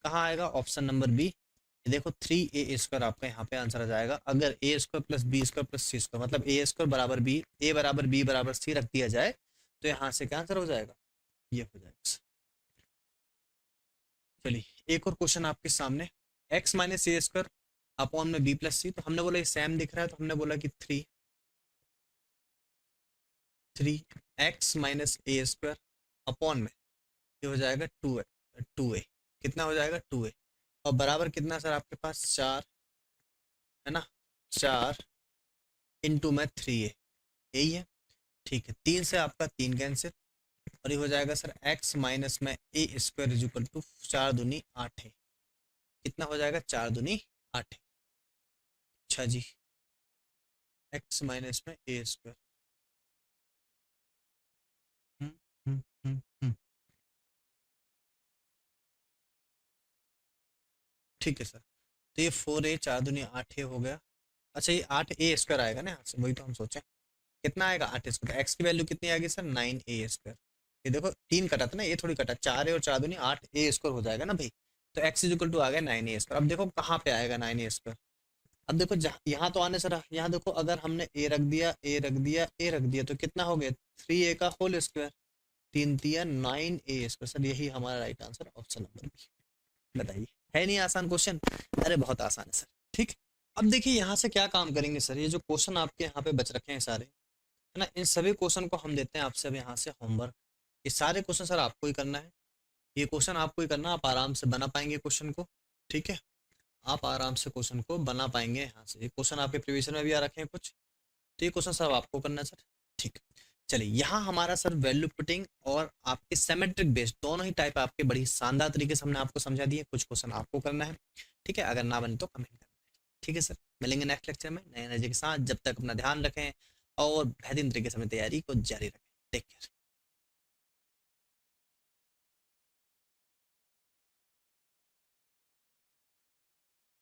कहाँ आएगा ऑप्शन नंबर बी। देखो 3a स्क्वायर आपका यहाँ पे आंसर आ जाएगा। अगर a square plus b square plus c square मतलब a स्क्वायर बराबर b, a बराबर b बराबर c रख दिया जाए तो यहाँ से क्या आंसर हो जाएगा, ये हो जाएगा। चलिए एक और क्वेश्चन आपके सामने, x minus a square upon में b प्लस सी, तो हमने बोला ये सेम दिख रहा है तो हमने बोला कि 3x minus a square upon में ये हो जाएगा 2a, कितना हो जाएगा 2a। और बराबर कितना सर आपके पास 4 है ना, 4 इंटू में 3a, यही है। ठीक है, 3 से आपका 3 कैंसिल और ये हो जाएगा सर x माइनस में a square is equal to 4 दूनी 8 है। कितना हो जाएगा 4 दूनी 8 है। अच्छा जी, x माइनस में ए स्क्वायर। हम्म, हम्म, हम्म। ठीक है सर, तो ये 4a 4 दूनी 8 हो गया। अच्छा ये 8a स्क्वायर आएगा ना यहाँ से, वही तो हम सोचें कितना आएगा 8 स्क्वायर। एक्स की वैल्यू कितनी आएगी सर 9a स्क्वायर। ये देखो 3 कटा था ना, ये थोड़ी कटा, 4a और 4 दूनी 8a स्क्वायर हो जाएगा ना भाई। तो x इज इक्वल टू आ गया 9a स्क्वायर। अब देखो कहाँ पे आएगा 9a स्क्वायर। अब देखो यहाँ तो आने सर, यहाँ देखो अगर हमने a रख दिया, a रख दिया, a रख दिया तो कितना हो गया 3a का होल स्क्वायर, 3 तिया 9a स्क्वायर। सर यही हमारा right answer, option number B. बताइए, है नहीं आसान क्वेश्चन? अरे बहुत आसान है सर। ठीक, अब देखिए यहाँ से क्या काम करेंगे सर, ये जो क्वेश्चन आपके यहाँ पे बच रखे हैं सारे, है ना, इन सभी क्वेश्चन को हम देते हैं आपसे अब यहाँ से होमवर्क। ये सारे क्वेश्चन सर आपको ही करना है, ये क्वेश्चन आपको ही करना, आप आराम से बना पाएंगे क्वेश्चन को। ठीक है, आप आराम से क्वेश्चन को बना पाएंगे यहाँ से। ये क्वेश्चन आपके प्रीवियस में भी आ रखे हैं कुछ, तो ये क्वेश्चन सब आपको करना है सर। ठीक, चलिए यहाँ हमारा सर वैल्यू पुटिंग और आपके सिमेट्रिक बेस्ड दोनों ही टाइप आपके बड़ी शानदार तरीके से हमने आपको समझा दिए। कुछ क्वेश्चन आपको करना है, ठीक है, अगर ना बने तो कमेंट करना है। ठीक है सर, मिलेंगे नेक्स्ट लेक्चर में नए एनर्जी के साथ। जब तक अपना ध्यान रखें और बेहतरीन तरीके से अपनी तैयारी को जारी रखें। Take care.